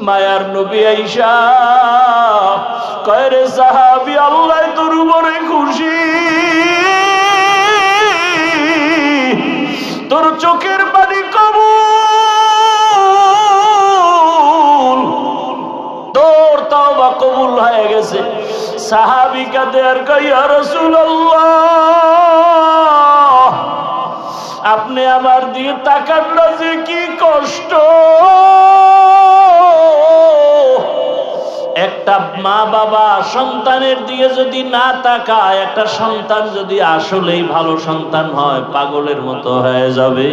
মায়ার নবী আইসা কয় রে সাহাবী, আল্লাহ তোর উপরে খুশি, তোর চোখের পানি কবুল, তোর তওবা কবুল হয়ে গেছে। সাহাবী কাঁদে আর কয় ইয়া রাসূলুল্লাহ, আপনি আমার দিয়ে তাকানটা যে কি কষ্ট। একটা মা বাবা সন্তানের দিকে যদি না তাকায়, একটা সন্তান যদি আসলেই ভালো সন্তান হয় পাগলের মতো হয়ে যাবে।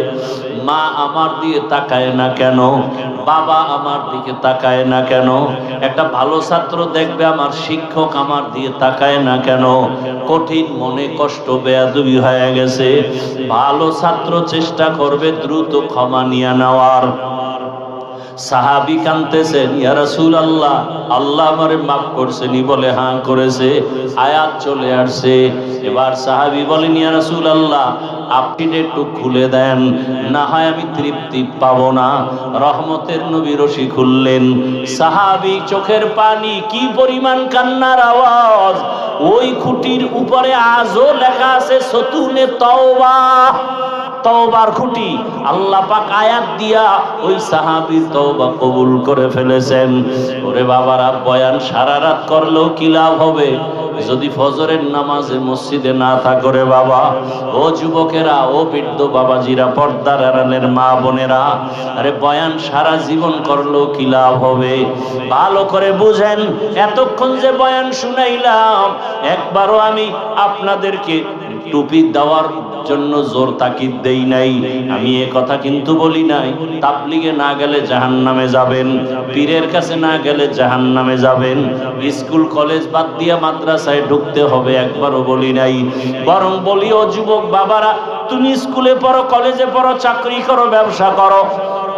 মা আমার দিকে তাকায় না কেন, বাবা আমার দিকে তাকায় না কেন, একটা ভালো ছাত্র দেখবে আমার শিক্ষক আমার দিকে তাকায় না কেন, কঠিন মনে কষ্ট বেয়াদবি হয়ে গেছে। ভালো ছাত্র চেষ্টা করবে দ্রুত ক্ষমা নিয়ে নেওয়ার। সাহাবী কাঁদতেছেন, ইয়া রাসূলুল্লাহ, আল্লাহ আমারে মাফ করছেনি? বলে হ্যাঁ করেছে। আয়াত চলে আসছে। এবার সাহাবী বলেন, ইয়া রাসূলুল্লাহ, আপনি একটু খুলে দেন, না হয় আমি তৃপ্তি পাবো না। রহমতের নবী রশি খুললেন। সাহাবী চোখের পানি, কি পরিমাণ কান্নার আওয়াজ! ওই খুঁটির উপরে আজও লেখা আছে সতুনে তওবা, তওবার খুঁটি। আল্লাহ পাক আয়াত দিয়া ওই সাহাবীর তওবা কবুল করে ফেলেছেন। ওরে বাবারা, বয়ান সারা রাত করলেও কি লাভ হবে যদি ফজরের নামাজে মসজিদে না থাকো রে বাবা। ও যুবকেরা, ও বৃদ্ধ বাবাজিরা, পর্দার আড়ালের মা বোনেরা, আরে বয়ান সারা জীবন করলেও কি লাভ হবে? ভালো করে বুঝেন, এতক্ষণ যে বয়ান শুনাইলাম, একবারও আমি আপনাদেরকে টুপি দেওয়ার জন্য জোর তাকিদ দেই নাই। আমি এ কথা কিন্তু বলি নাই তাবলিগে না গেলে জাহান্নামে যাবেন, পীরের কাছে না গেলে জাহান্নামে যাবেন, স্কুল কলেজ বাদ দিয়ে মাদ্রাসায় ঢুকতে হবে, একবারও বলি নাই। বরং বলি, ও যুবক বাবারা, তুমি স্কুলে পড়ো, কলেজে পড়ো, চাকরি করো, ব্যবসা করো,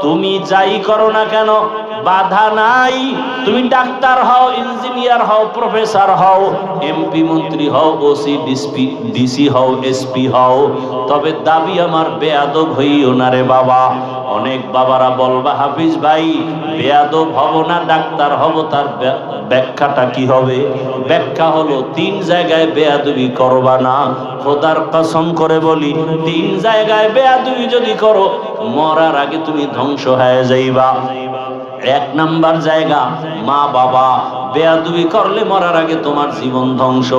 তুমি যাই করো না কেন বাধা নাই। তুমি ডাক্তার হও, ইঞ্জিনিয়ার হও, প্রফেসর হও, এমপি মন্ত্রী হও, ওসি ডিসি হও, এসপি হও, তবে দাবি আমার বেয়াদব হইও না রে বাবা। অনেক বাবারা বলবা, হাফিজ ভাই বেয়াদব হব না, ডাক্তার হব, তার ব্যাখ্যাটা কি হবে? ব্যাখ্যা হলো, 3 জায়গায় বেয়াদবি করবা না। খোদার কসম করে বলি, 3 জায়গায় বেয়াদবি যদি করো, মরার আগে তুমি ধ্বংস হয়ে যাইবা। 1 নাম্বার জায়গা মা বাবা, বেয়াদবি করলে মরার আগে তোমার জীবন ধ্বংস।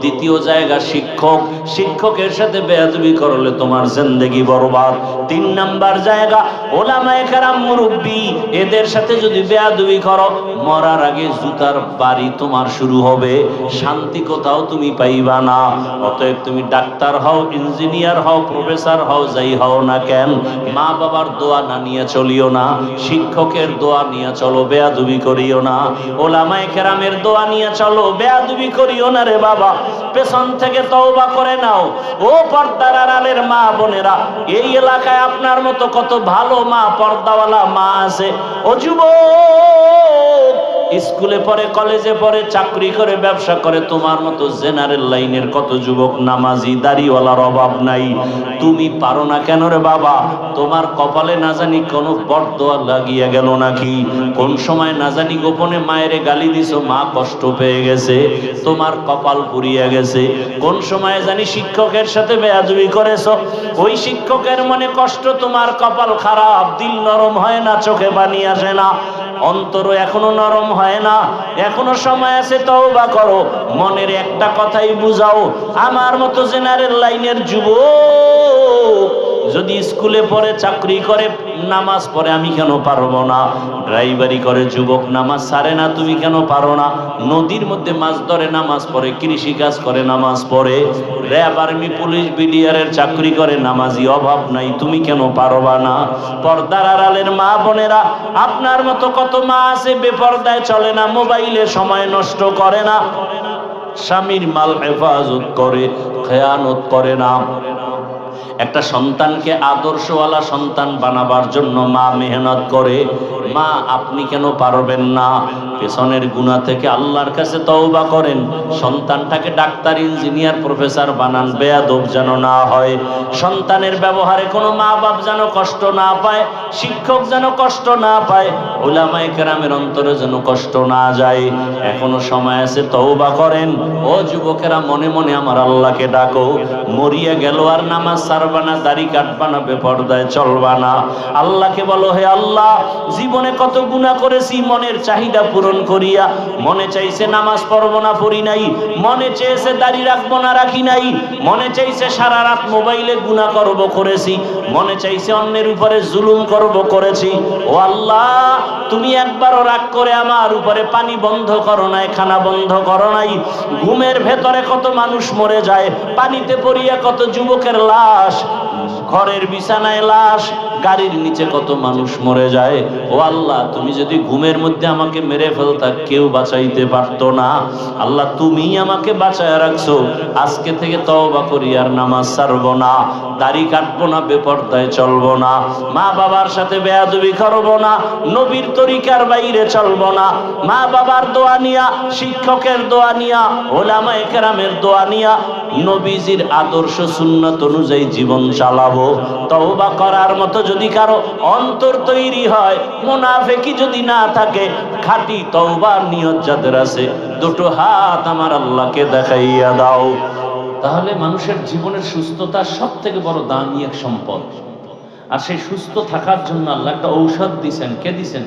2য় জায়গা শিক্ষক, শিক্ষকের সাথে বেয়াদবি করলে তোমার জিন্দেগি বরবাদ। 3 নাম্বার জায়গা ওলামায়ে কেরাম, মুরব্বি, এদের সাথে যদি বেয়াদবি করো, মরার আগে জুতার বাড়ি তোমার শুরু হবে, শান্তি কোথাও তুমি পাইবা না। অতএব তুমি ডাক্তার হও, ইঞ্জিনিয়ার হও, প্রফেসর হও, যাই হও না কেন, মা বাবার দোয়া না নিয়ে চলিও না, শিক্ষকের দোয়া নিয়ে চলো, বেয়াদবি করিও না। ওলামায়ে কেরামের দোয়া নিয়ে চলো, বেয়াদবি করিও না রে বাবা। পেছন থেকে তওবা করে নাও। ও পর্দার আড়ালের মা বোনেরা, এই এলাকায় আপনার মতো কত ভালো মা, পর্দাওয়ালা মা আছে। ও যুবক, স্কুলে পড়ে, কলেজে পড়ে, চাকরি করে, ব্যবসা করে, তোমার মতো জেনারেল লাইনের কত যুবক নামাজি, দাড়িওয়ালার অভাব নাই। তুমি পারো না কেন রে বাবা? তোমার কপালে না জানি কোনো বরদোয়া লাগিয়ে গেল নাকি? কোন সময় না জানি গোপনে মায়েরে গালি দিছো, মা কষ্ট পেয়ে গেছে, তোমার কপাল পুড়িয়ে গেছে। কোন সময় জানি শিক্ষকের সাথে বেয়াদবি করেছো, ওই শিক্ষকের মনে কষ্ট, তোমার কপাল খারাপ, দিল নরম হয় না, চোখে পানি আসে না, অন্তর এখনো নরম হয় না। এখনো সময় আছে, তওবা করো। মনের একটা কথাই বুঝাও, আমার মতো জেনারেল লাইনের যুবক যদি স্কুলে পড়ে, চাকরি করে, নামাজ পড়ে, আমি কেন পারবো না? ড্রাইভারি করে যুবক, নামাজ ছাড়ে না, তুমি কেন পারো না? নদীর মধ্যে মাছ ধরে, নামাজ পড়ে, কৃষি কাজ করে, নামাজ পড়ে, র্যাব, আর্মি, পুলিশ, বিডিআরের চাকরি করে, নামাজি অভাব নাই, তুমি কেন পারবা না? পর্দার আড়ালের মা বোনেরা, আপনার মতো কত মা আছে বেপর্দায় চলে না, মোবাইলে সময় নষ্ট করে না, স্বামীর মাল হেফাজত করে, খেয়ানত করে না। একটা সন্তানকে আদর্শওয়ালা সন্তান বানাবার জন্য মা মেহনত করে, মা আপনি কেন পারবেন না? পেছনের গুনাহ থেকে আল্লাহর কাছে তওবা করেন, সন্তানটাকে ডাক্তার, ইঞ্জিনিয়ার, প্রফেসর বানান, বেয়াদব যেন না হয়। সন্তানের ব্যবহারে কোনো মা বাপ যেন কষ্ট না পায়, শিক্ষক যেন কষ্ট না পায়, উলামায়ে কেরামের অন্তরে যেন কষ্ট না যায়। এখনো সময় আছে, তওবা করেন। ও যুবকেরা, মনে মনে আমার আল্লাহকে ডাকো। মরিয়া গেল আর নামাজ ছাড়বা না, দাড়ি কাটবা না, বেপরদায় চলবা না। আল্লাহকে বলো, হে আল্লাহ, জীবনে কত গুনাহ করেছি, মনের চাহিদা পূরণ করিয়া। মনে চাইছে নামাজ পড়বো না, পড়ি নাই। মনে চেয়েছে দাড়ি রাখবো না, রাখি নাই। মনে চাইছে সারা রাত মোবাইলে গুনাহ করব, করেছি। মনে চাইছে অন্যের উপরে জুলুম করব, করেছি। ও আল্লাহ, তুমি একবারও রাগ করে আমার উপরে পানি বন্ধ করো নাই, খানা বন্ধ করো নাই। ঘুমের ভেতরে কত মানুষ মরে যায়, পানিতে পড়িয়া কত যুবকের লাশ, ঘরের বিছানায় লাশ, গাড়ির নিচে কত মানুষ মরে যায়। ও আল্লাহ, তুমি যদি ঘুমের মধ্যে আমাকে মেরে ফেলতা, কেউ বাঁচাইতে পারতো না। আল্লাহ, তুমি আমাকে বাঁচায় রাখছো। আজকে থেকে তওবা করি, আর নামাজ ছাড়বো না, দাড়ি কাটবো না, বেপরদায় চলবো না, মা বাবার সাথে বেয়াদবি করবো না, নবীর তরিকার বাইরে চলবো না, মা বাবার দোয়া নিয়া, শিক্ষকের দোয়া নিয়া, উলামায়ে কেরামের দোয়া নিয়া, নবীজির আদর্শ সুন্নাত অনুযায়ী জীবন চালাবো। তওবা করার মতো যদি কারো অন্তর তৈরি হয়, মুনাফিকি যদি না থাকে, খাঁটি তওবার নিয়ত যাদের আছে, দুটো হাত আমার আল্লাহকে দেখাইয়া দাও। তাহলে মানুষের জীবনের সুস্থতা সব থেকে বড় দামি এক সম্পদ। আর সেই সুস্থ থাকার জন্য আল্লাহ একটা ঔষধ দিছেন। কে দিছেন?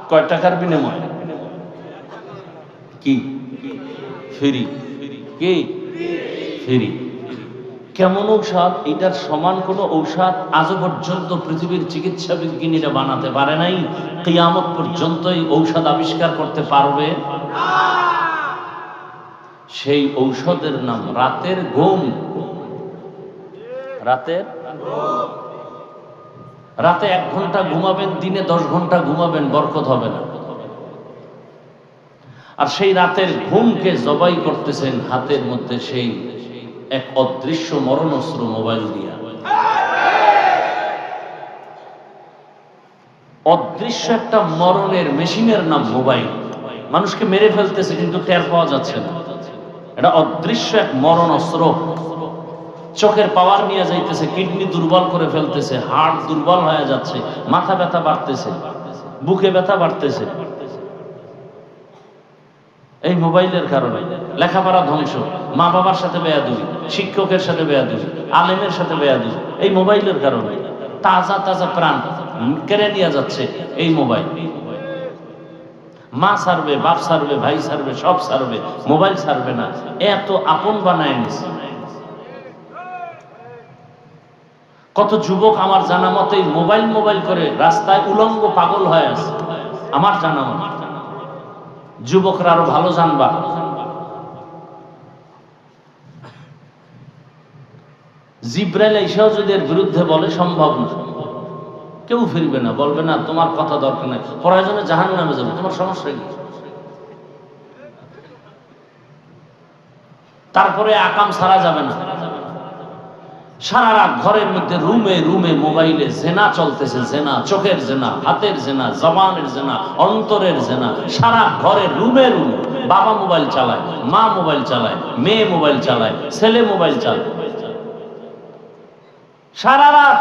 কয় টাকার বিনিময়ে? কি? ফ্রি। কি? ফ্রি। কেমন ঔষধ? এটার সমান কোনো ঔষধ আজ পর্যন্ত পৃথিবীর চিকিৎসা বিজ্ঞানীরা বানাতে পারে নাই। কিয়ামত পর্যন্ত এই ঔষধ আবিষ্কার করতে পারবে না। সেই ঔষধের নাম রাতের ঘুম। রাতের রাতে 1 ঘন্টা ঘুমাবেন, দিনে 10 ঘন্টা ঘুমাবেন, বরকত হবে না। আর সেই রাতের ঘুমকে জবাই করতেছেন হাতের মধ্যে সেই এক অদৃশ্য মরণাস্ত্র, মোবাইল দিয়া। অদৃশ্য একটা মরণের মেশিনের নাম মোবাইল। মানুষকে মেরে ফেলতেছে, কিন্তু টের পাওয়া যাচ্ছে না। এটা অদৃশ্য এক মরণাস্ত্র। চোখের পাওয়ার নিয়ে যাইতেছে, কিডনি দুর্বল করে ফেলতেছে, হার্ট দুর্বল হয়ে যাচ্ছে, মাথা ব্যথা বাড়তেছে, বুকে ব্যথা বাড়তেছে। এই মোবাইলের কারণে লেখাপড়া ধ্বংস, মা বাবার সাথে বেয়াদবি, শিক্ষকের সাথে বেয়াদবি, আলেমের সাথে বেয়াদবি, এই মোবাইলের কারণে। তাজা তাজা প্রাণ কেড়ে নিয়ে যাচ্ছে এই মোবাইল। মা ছাড়বে, বাপ ছাড়বে, ভাই ছাড়বে, সব ছাড়বে, মোবাইল ছাড়বে না। এত আপন বানায় নিছে। কত যুবক আমার জানা মতে মোবাইল করে রাস্তায় উলঙ্গ পাগল হয়ে আছে, আমার জানা মতে। যুবকরা আরো ভালো জানবা, জিব্রাইল এসেও যদি এর বিরুদ্ধে বলে, সম্ভব না। কেউ ফিরবে না, বলবে না তোমার কথা দরকার নাই, প্রয়োজনে জাহান্নামে যাবে, তোমার সমস্যা কি? তারপরে আকাম ছাড়া যাবে না। সারা রাত ঘরের মধ্যে রুমে রুমে মোবাইলে জেনা চলতেছে, জেনা, চোখের জেনা, হাতের জেনা, জবানের জেনা, অন্তরের জেনা। সারা ঘরে রুমে রুমে বাবা মোবাইল চালায়, মা মোবাইল চালায়, মেয়ে মোবাইল চালায়, ছেলে মোবাইল চালায়, সারা রাত।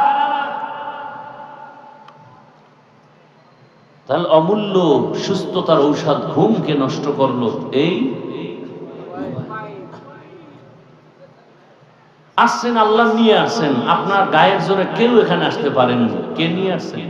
তাহলে অমূল্য সুস্থতার ঔষধ ঘুমকে নষ্ট করলো এই। আসছেন, আল্লাহ নিয়ে আসছেন, আপনার গায়ের জোরে কেউ এখানে আসতে পারেন। কে নিয়ে আসছেন?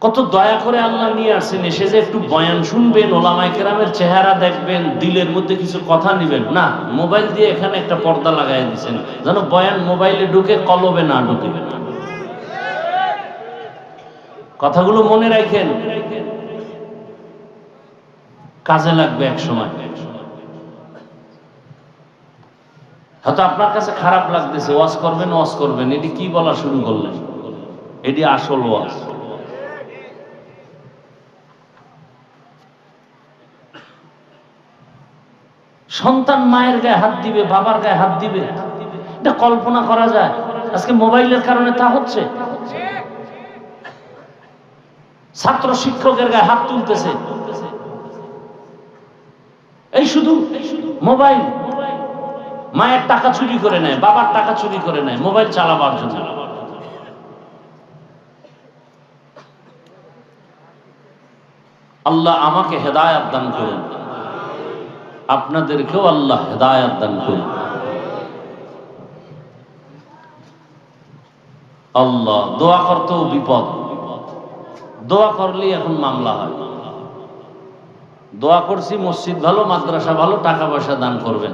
কত দয়া করে আল্লাহ নিয়ে আসছেন। এসে যে একটু বয়ান শুনবেন, ওলামায়ে কেরামের চেহারা দেখবেন, দিলের মধ্যে কিছু কথা নিবেন না, মোবাইল দিয়ে এখানে একটা পর্দা লাগাই দিচ্ছেন, যেন বয়ান মোবাইলে ঢুকে, কলবে না ঢুকে। কথাগুলো মনে রাখেন, কাজে লাগবে এক সময়। হয়তো আপনার কাছে খারাপ লাগতেছে, ওয়াজ করবেন, এটি কি বলা শুরু করলেন? এটি আসল ওয়াজ। সন্তান মায়ের গায়ে হাত দিবে, বাবার গায়ে হাত দিবে, এটা কল্পনা করা যায়? আজকে মোবাইলের কারণে তা হচ্ছে। ছাত্র শিক্ষকের গায়ে হাত তুলতেছে, এই শুধু মোবাইল। মায়ের টাকা চুরি করে নেয়, বাবার টাকা চুরি করে নেয় মোবাইল চালাবার জন্য। আল্লাহ আমাকে হেদায়েত দান করুন, আপনাদেরকেও আল্লাহ হেদায়েত দান করুন। আল্লাহ, দোয়া করতেও বিপদ, দোয়া করলেই এখন মামলা হয়। দোয়া করছি মসজিদ ভালো, মাদ্রাসা ভালো, টাকা পয়সা দান করবেন,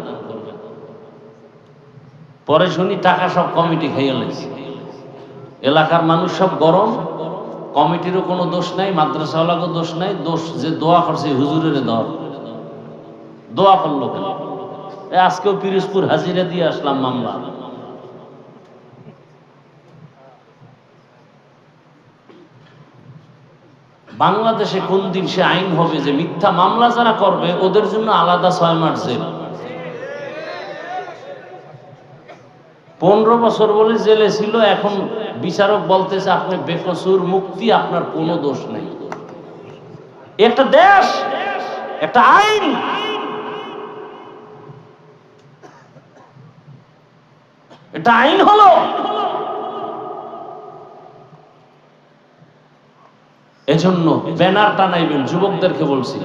পরে শুনি টাকা সব কমিটি খেয়ে লেছে। এলাকার মানুষ সব গরম, কমিটিরও কোনো দোষ নাই, মাদ্রাসাওয়ালারও দোষ নাই, দোষ যে দোয়া করছে হুজুরের দোয়া করলো কেন? আজকেও পিরোজপুর হাজিরা দিয়ে আসলাম মামলা। বাংলাদেশে কোন দিন সে আইন হবে যে মিথ্যা মামলা যারা করবে ওদের জন্য আলাদা 6 মাস জেল, 15 বছর বলে জেলে ছিল। এখন বিচারক বলতেছে আপনি বেকসুর, মুক্তি, আপনার কোনো দোষ নেই। একটা দেশ, একটা আইন, এটা আইন হলো। এজন্য ব্যানার টানাইবেন, যুবকদেরকে বলছি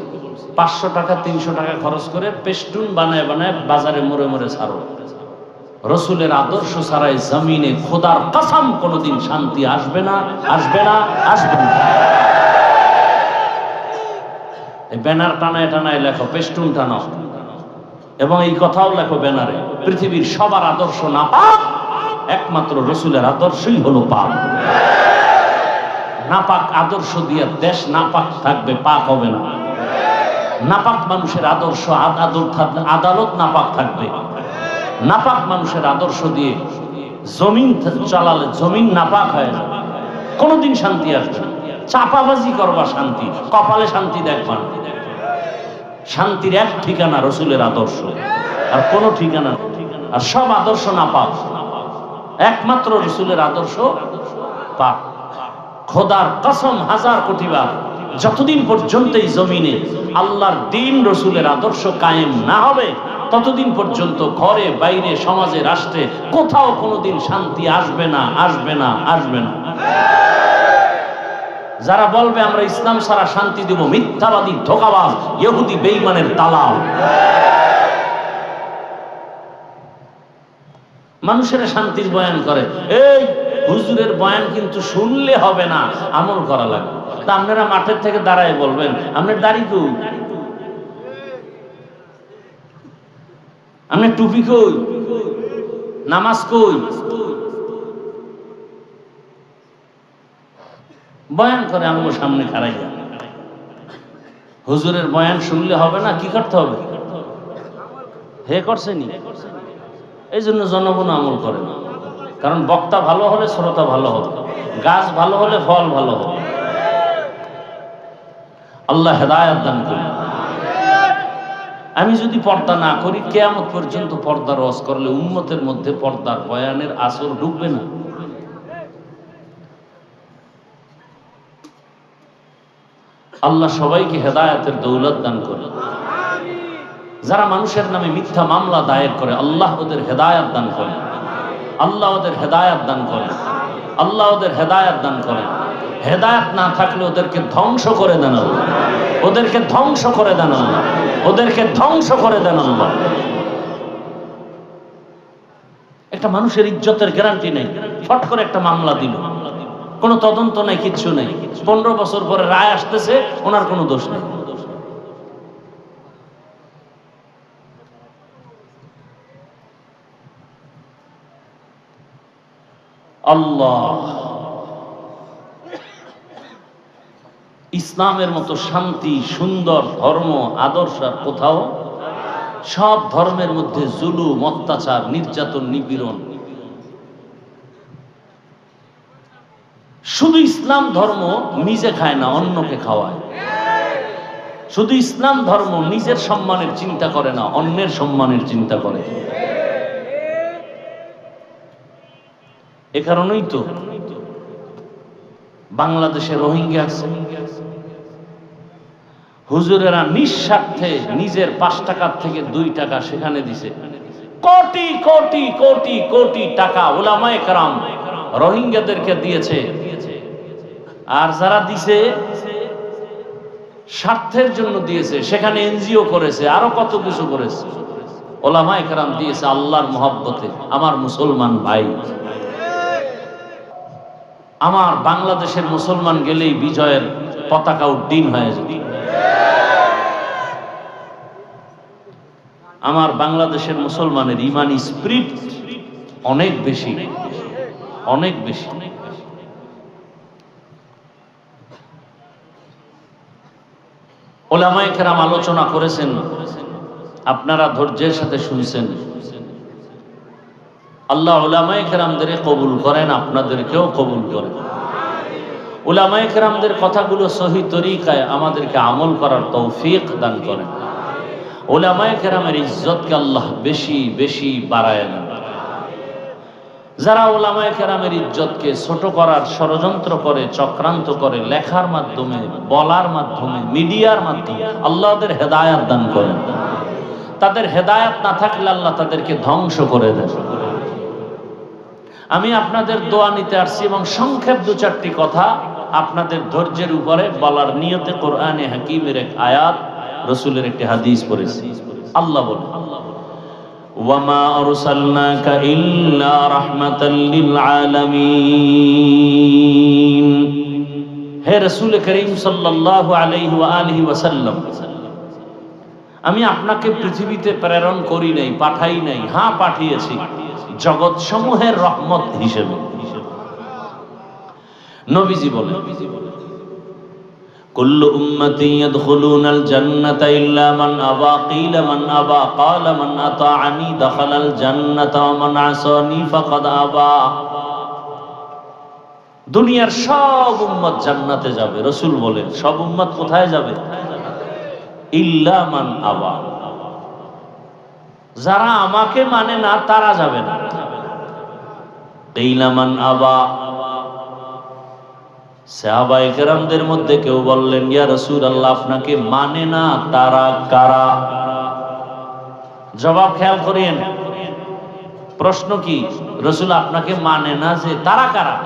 500 টাকা 300 টাকা খরচ করে পেস্টুন বানায় বানায় বাজারে মোড়ে মোড়ে ছাড়ো। রসুলের আদর্শ ছাড়াই জমিনে খোদার কসম কোনোদিন শান্তি আসবে না, আসবে না, আসবে না। এই ব্যানার টানায় টানায় লেখো, পেস্টুন টানাও, এবং এই কথাও লেখো ব্যানারে, পৃথিবীর সবার আদর্শ না পাক, একমাত্র রসুলের আদর্শই হলো পাক। নাপাক আদর্শ দিয়ে দেশ নাপাক থাকবে, পাক হবে না। নাপাক মানুষের আদর্শ আদালত নাপাক থাকবে। নাপাক মানুষের আদর্শ দিয়ে জমিন চালালে জমিন নাপাক হয় না, কোনোদিন শান্তি আসবে না। চাপাবাজি করবা শান্তি, কপালে শান্তি দেখবা না। শান্তির এক ঠিকানা রসুলের আদর্শ, আর কোনো ঠিকানা। আর সব আদর্শ নাপাক, একমাত্র রসুলের আদর্শ পাক। খোদার কসম 1000 কোটি বার, যতদিন পর্যন্ত এই জমিনে আল্লাহর দ্বীন রসুলের আদর্শ কায়েম না হবে ততদিন পর্যন্ত ঘরে বাইরে সমাজে রাষ্ট্রে কোথাও কোনোদিন শান্তি আসবে না, আসবে না, আসবে না। যারা বলবে আমরা ইসলাম ছাড়া শান্তি দেব, মিথ্যাবাদী, ধোঁকাবাজ, ইহুদি, বেঈমানের দালাল। মানুষের শান্তির বয়ান করে, এই হুজুরের বয়ান কিন্তু শুনলে হবে না, আমল করা লাগবে। তা আপনারা মাঠের থেকে দাঁড়ায় বলবেন আপনার দাড়ি কই, আপনার টুপি কই, নামাজ কই? বয়ান করে আমগো সামনে খাড়াইয়া। হুজুরের বয়ান শুনলে হবে না, কি করতে হবে? হে করছেনি, এই জন্য জনগণ আমল করে না। কারণ বক্তা ভালো হলে শ্রোতা ভালো হবে, গাছ ভালো হলে ফল ভালো হবে। আল্লাহ হেদায়েত দান করুন। আমি যদি পর্দা না করি, কিয়ামত পর্যন্ত পর্দার ওয়াজ করলে উম্মতের মধ্যে পর্দার বয়ানের আসর ঢুকবে না। আল্লাহ সবাইকে হেদায়েতের দৌলত দান করুন। যারা মানুষের নামে মিথ্যা মামলা দায়ের করে আল্লাহ ওদের হেদায়েত দান করেন, আল্লাহ ওদের হেদায়েত দান করেন, আল্লাহ ওদের হেদায়েত দান করেন। হেদায়েত না থাকলে ওদেরকে ধ্বংস করে দেন আল্লাহ, ওদেরকে ধ্বংস করে দেন আল্লাহ, ওদেরকে ধ্বংস করে দেন আল্লাহ। একটা মানুষের ইজ্জতের গ্যারান্টি নেই, ফট করে একটা মামলা দিল, কোনো তদন্ত নেই, কিচ্ছু নেই, 15 বছর পরে রায় আসতেছে, ওনার কোনো দোষ নেই। আল্লাহ, ইসলামের মতো শান্তি সুন্দর ধর্ম আদর্শ আর কোথাও। সব ধর্মের মধ্যে জুলুম, অত্যাচার, নির্যাতন, নিপীড়ন। শুধু ইসলাম ধর্ম নিজে খায় না, অন্যকে খাওয়ায়। শুধু ইসলাম ধর্ম নিজের সম্মানের চিন্তা করে না, অন্যের সম্মানের চিন্তা করে। এ কারণেই তো বাংলাদেশে রোহিঙ্গা আছে, হুজুরেরা নিঃস্বার্থে নিজের 5 টাকার থেকে 2 টাকা সেখানে দিছে, কোটি কোটি কোটি কোটি টাকা উলামায়ে কেরাম রোহিঙ্গাদেরকে দিয়েছে। আর যারা দিছে স্বার্থের জন্য দিয়েছে, সেখানে এনজিও করেছে, আরো কত কিছু করেছে। উলামায়ে কেরাম দিয়েছে আল্লাহর মহব্বতে। আমার মুসলমান ভাই, আমার বাংলাদেশের মুসলমান গেলেই বিজয়ের পতাকা উড্ডীন হয়ে যাবে। আমার বাংলাদেশের মুসলমানের ইমানি স্পিরিট অনেক বেশি, অনেক বেশি। উলামায়ে কেরাম আলোচনা করেছেন, আপনারা ধৈর্যের সাথে শুনছেন। আল্লাহ উলামায়ে কেরামদের কবুল করেন, আপনাদেরকেও কবুল করেন। উলামায়ে কেরামদের কথাগুলো সহি তরিকায় আমাদেরকে আমল করার তৌফিক দান করেন। উলামায়ে কেরামের ইজ্জতকে আল্লাহ বেশি বেশি বাড়ায় দেন। যারা উলামায়ে কেরামের ইজ্জতকে ছোট করার ষড়যন্ত্র করে, চক্রান্ত করে, লেখার মাধ্যমে, বলার মাধ্যমে, মিডিয়ার মাধ্যমে, আল্লাহ ওদের হেদায়েত দান করেন। তাদের হেদায়েত না থাকলে আল্লাহ তাদেরকে ধ্বংস করে দেন। আমি আপনাদের দোয়া নিতে আসছি এবং সংক্ষেপ 2-4টি কথা আপনাদের ধৈর্যের উপরে বলার নিয়তে কোরআনে হাকিমের এক আয়াত, রাসূলের একটি হাদিস পড়েছি। আল্লাহ বলেন, ওয়ামা আরসালনাকা ইল্লা রাহমাতাল লিল আলামিন। হে রাসূল করিম সাল্লাল্লাহু আলাইহি ওয়া আলিহি ওয়াসাল্লাম, আমি আপনাকে পৃথিবীতে প্রেরণ করি নাই, পাঠাই নাই। হ্যাঁ, পাঠিয়েছি জগৎ সমূহের রহমত হিসেবে। নবীজি বলেন, কুল্লু উম্মতি ইয়াদখুলুনাল জান্নাতা ইল্লা মান আবা, কিলা মান আবা, ক্বালা মান আতাআনি দাখালাল জান্নাতা ওয়া মান আসানি ফাকাদ আবা। দুনিয়ার সব উম্মত জান্নাতে যাবে। রাসূল বলেন, সব উম্মত কোথায় যাবে? ইল্লা মান আবা, যারা আমাকে মানে না তারা যাবে না। কিলা মান আবা, সাহাবায়ে কেরামদের মধ্যে কেউ বললেন, ইয়া রাসূলুল্লাহ, আপনাকে মানে না তারা কারা? জবাব খেয়াল করেন, প্রশ্ন কি? রাসূল আপনাকে মানে না যে তারা কারা?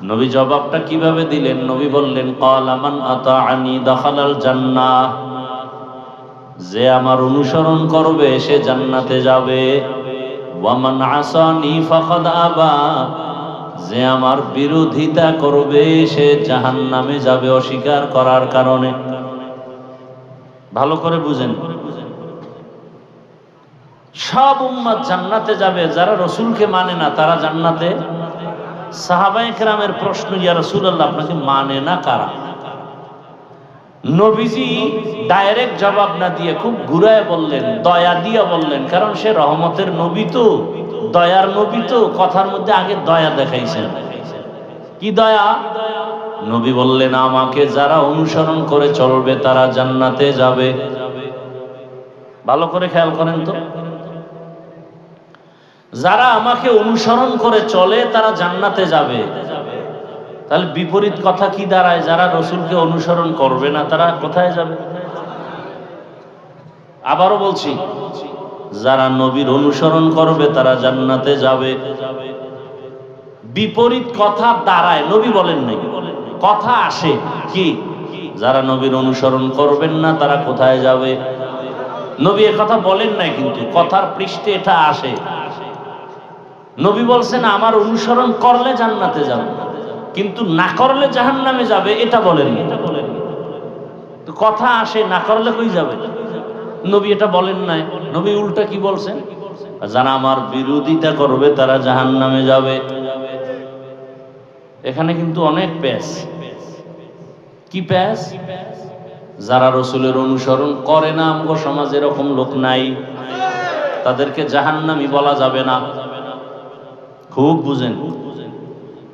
নবী জবাবটা কিভাবে দিলেন? নবী বললেন, ক্বালা মান আতাআনি দাখালাল জান্নাহ, যে আমার অনুসরণ করবে সে জান্নাতে যাবে। ওয়া মান আসানি ফাকাদ আবা, যে আমার বিরোধিতা করবে সে জাহান্নামে যাবে অস্বীকার করার কারণে। ভালো করে বুঝেন, সব উম্মত জান্নাতে যাবে, যারা রাসূলকে মানে না তারা জান্নাতে। সাহাবায়ে কেরামের প্রশ্ন, ইয়া রাসূলুল্লাহ, আপনাকে মানে না কারা? নবীজি ডাইরেক্ট জবাব না দিয়ে খুব ঘুরায় বললেন, দয়া দিয়ে বললেন, কারণ সে রহমতের নবী তো, দয়ার নবী তো, কথার মধ্যে আগে দয়া দেখাইছেন। কি দয়া? নবী বললেন, আমাকে যারা অনুসরণ করে চলবে তারা জান্নাতে যাবে। ভালো করে খেয়াল করেন তো, যারা আমাকে অনুসরণ করে চলে তারা জান্নাতে যাবে। তাহলে বিপরীত কথা কি দাঁড়ায়? যারা রাসূলকে অনুসরণ করবে না তারা কোথায় যাবে? আবারও বলছি, যারা নবীর অনুসরণ করবে তারা জান্নাতে যাবে। বিপরীত কথা দাঁড়ায়, নবী বলেন নাই, কথা আসে কি? যারা নবীর অনুসরণ করবেন না তারা কোথায় যাবে? নবী এ কথা বলেন নাই, কিন্তু কথার পৃষ্ঠে এটা আসে। নবী বলছেন আমার অনুসরণ করলে জান্নাতে যাবে, কিন্তু না করলে জাহান্নামে যাবে, এটা বলেন। তো কথা আসে, না করলে কই যাবে? নবী এটা বলেন নাই। নবী উল্টা কি বলছেন? যারা আমার বিরোধিতা করবে তারা জাহান্নামে যাবে। এখানে কিন্তু অনেক প্যাচ। কি প্যাচ? যারা রাসূলের অনুসরণ করে না, আমগো সমাজে এরকম লোক নাই, তাদেরকে জাহান্নামী বলা যাবে না। খুব বুঝেন,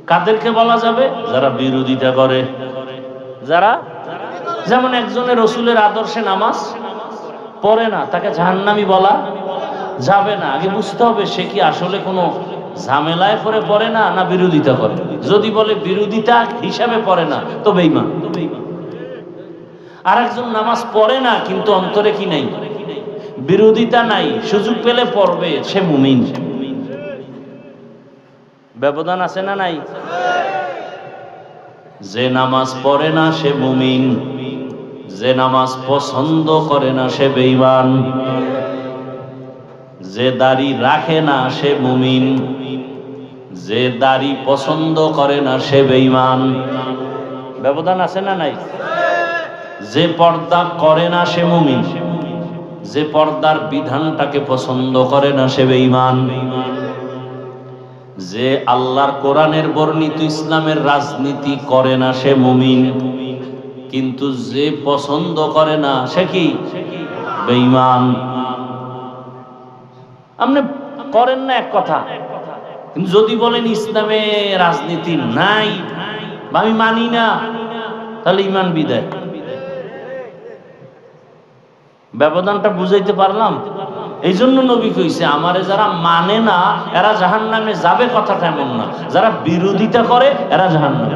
কাদেরকে বলা যাবে? যারা বিরোধিতা করে। যারা, যেমন একজনের রাসূলের আদর্শে নামাজ পড়ে না, তাকে জাহান্নামী বলা যাবে না। আগে বুঝতে হবে সে কি আসলে কোনো ঝামেলায় পড়ে না, না বিরোধিতা করে? যদি বলে বিরোধিতা হিসাবে পড়ে না, তো বেঈমান। আর একজন নামাজ পড়ে না কিন্তু অন্তরে কি নাই? বিরোধিতা নাই, সুযোগ পেলে পড়বে, সে মুমিন। ব্যবধান আছে না নাই? যে নামাজ পড়ে না সে মুমিন, যে নামাজ পছন্দ করে না সে বেঈমান, যে দাড়ি রাখে না সে মুমিন, যে দাড়ি পছন্দ করে না সে বেঈমান। ব্যবধান আছে না নাই? যে পর্দা করে না সে মুমিন, যে পর্দার বিধানটাকে পছন্দ করে না সে বেঈমান। যে আল্লাহর কোরআনের বর্ণিত ইসলামের রাজনীতি করে না সে মুমিন, কিন্তু যে পছন্দ করে না সে কি? বেঈমান। আপনি করেন না এক কথা, কিন্তু যদি বলেন ইসলামে রাজনীতি নাই বা আমি মানি না, তাহলে ইমান বিদায়। ব্যবধানটা বুঝাইতে পারলাম? এই জন্য নবী কইছে আমারে যারা মানে না এরা জাহান্নামে যাবে, কথাটা এমন না, যারা বিরোধিতা করে এরা জাহান্নামে।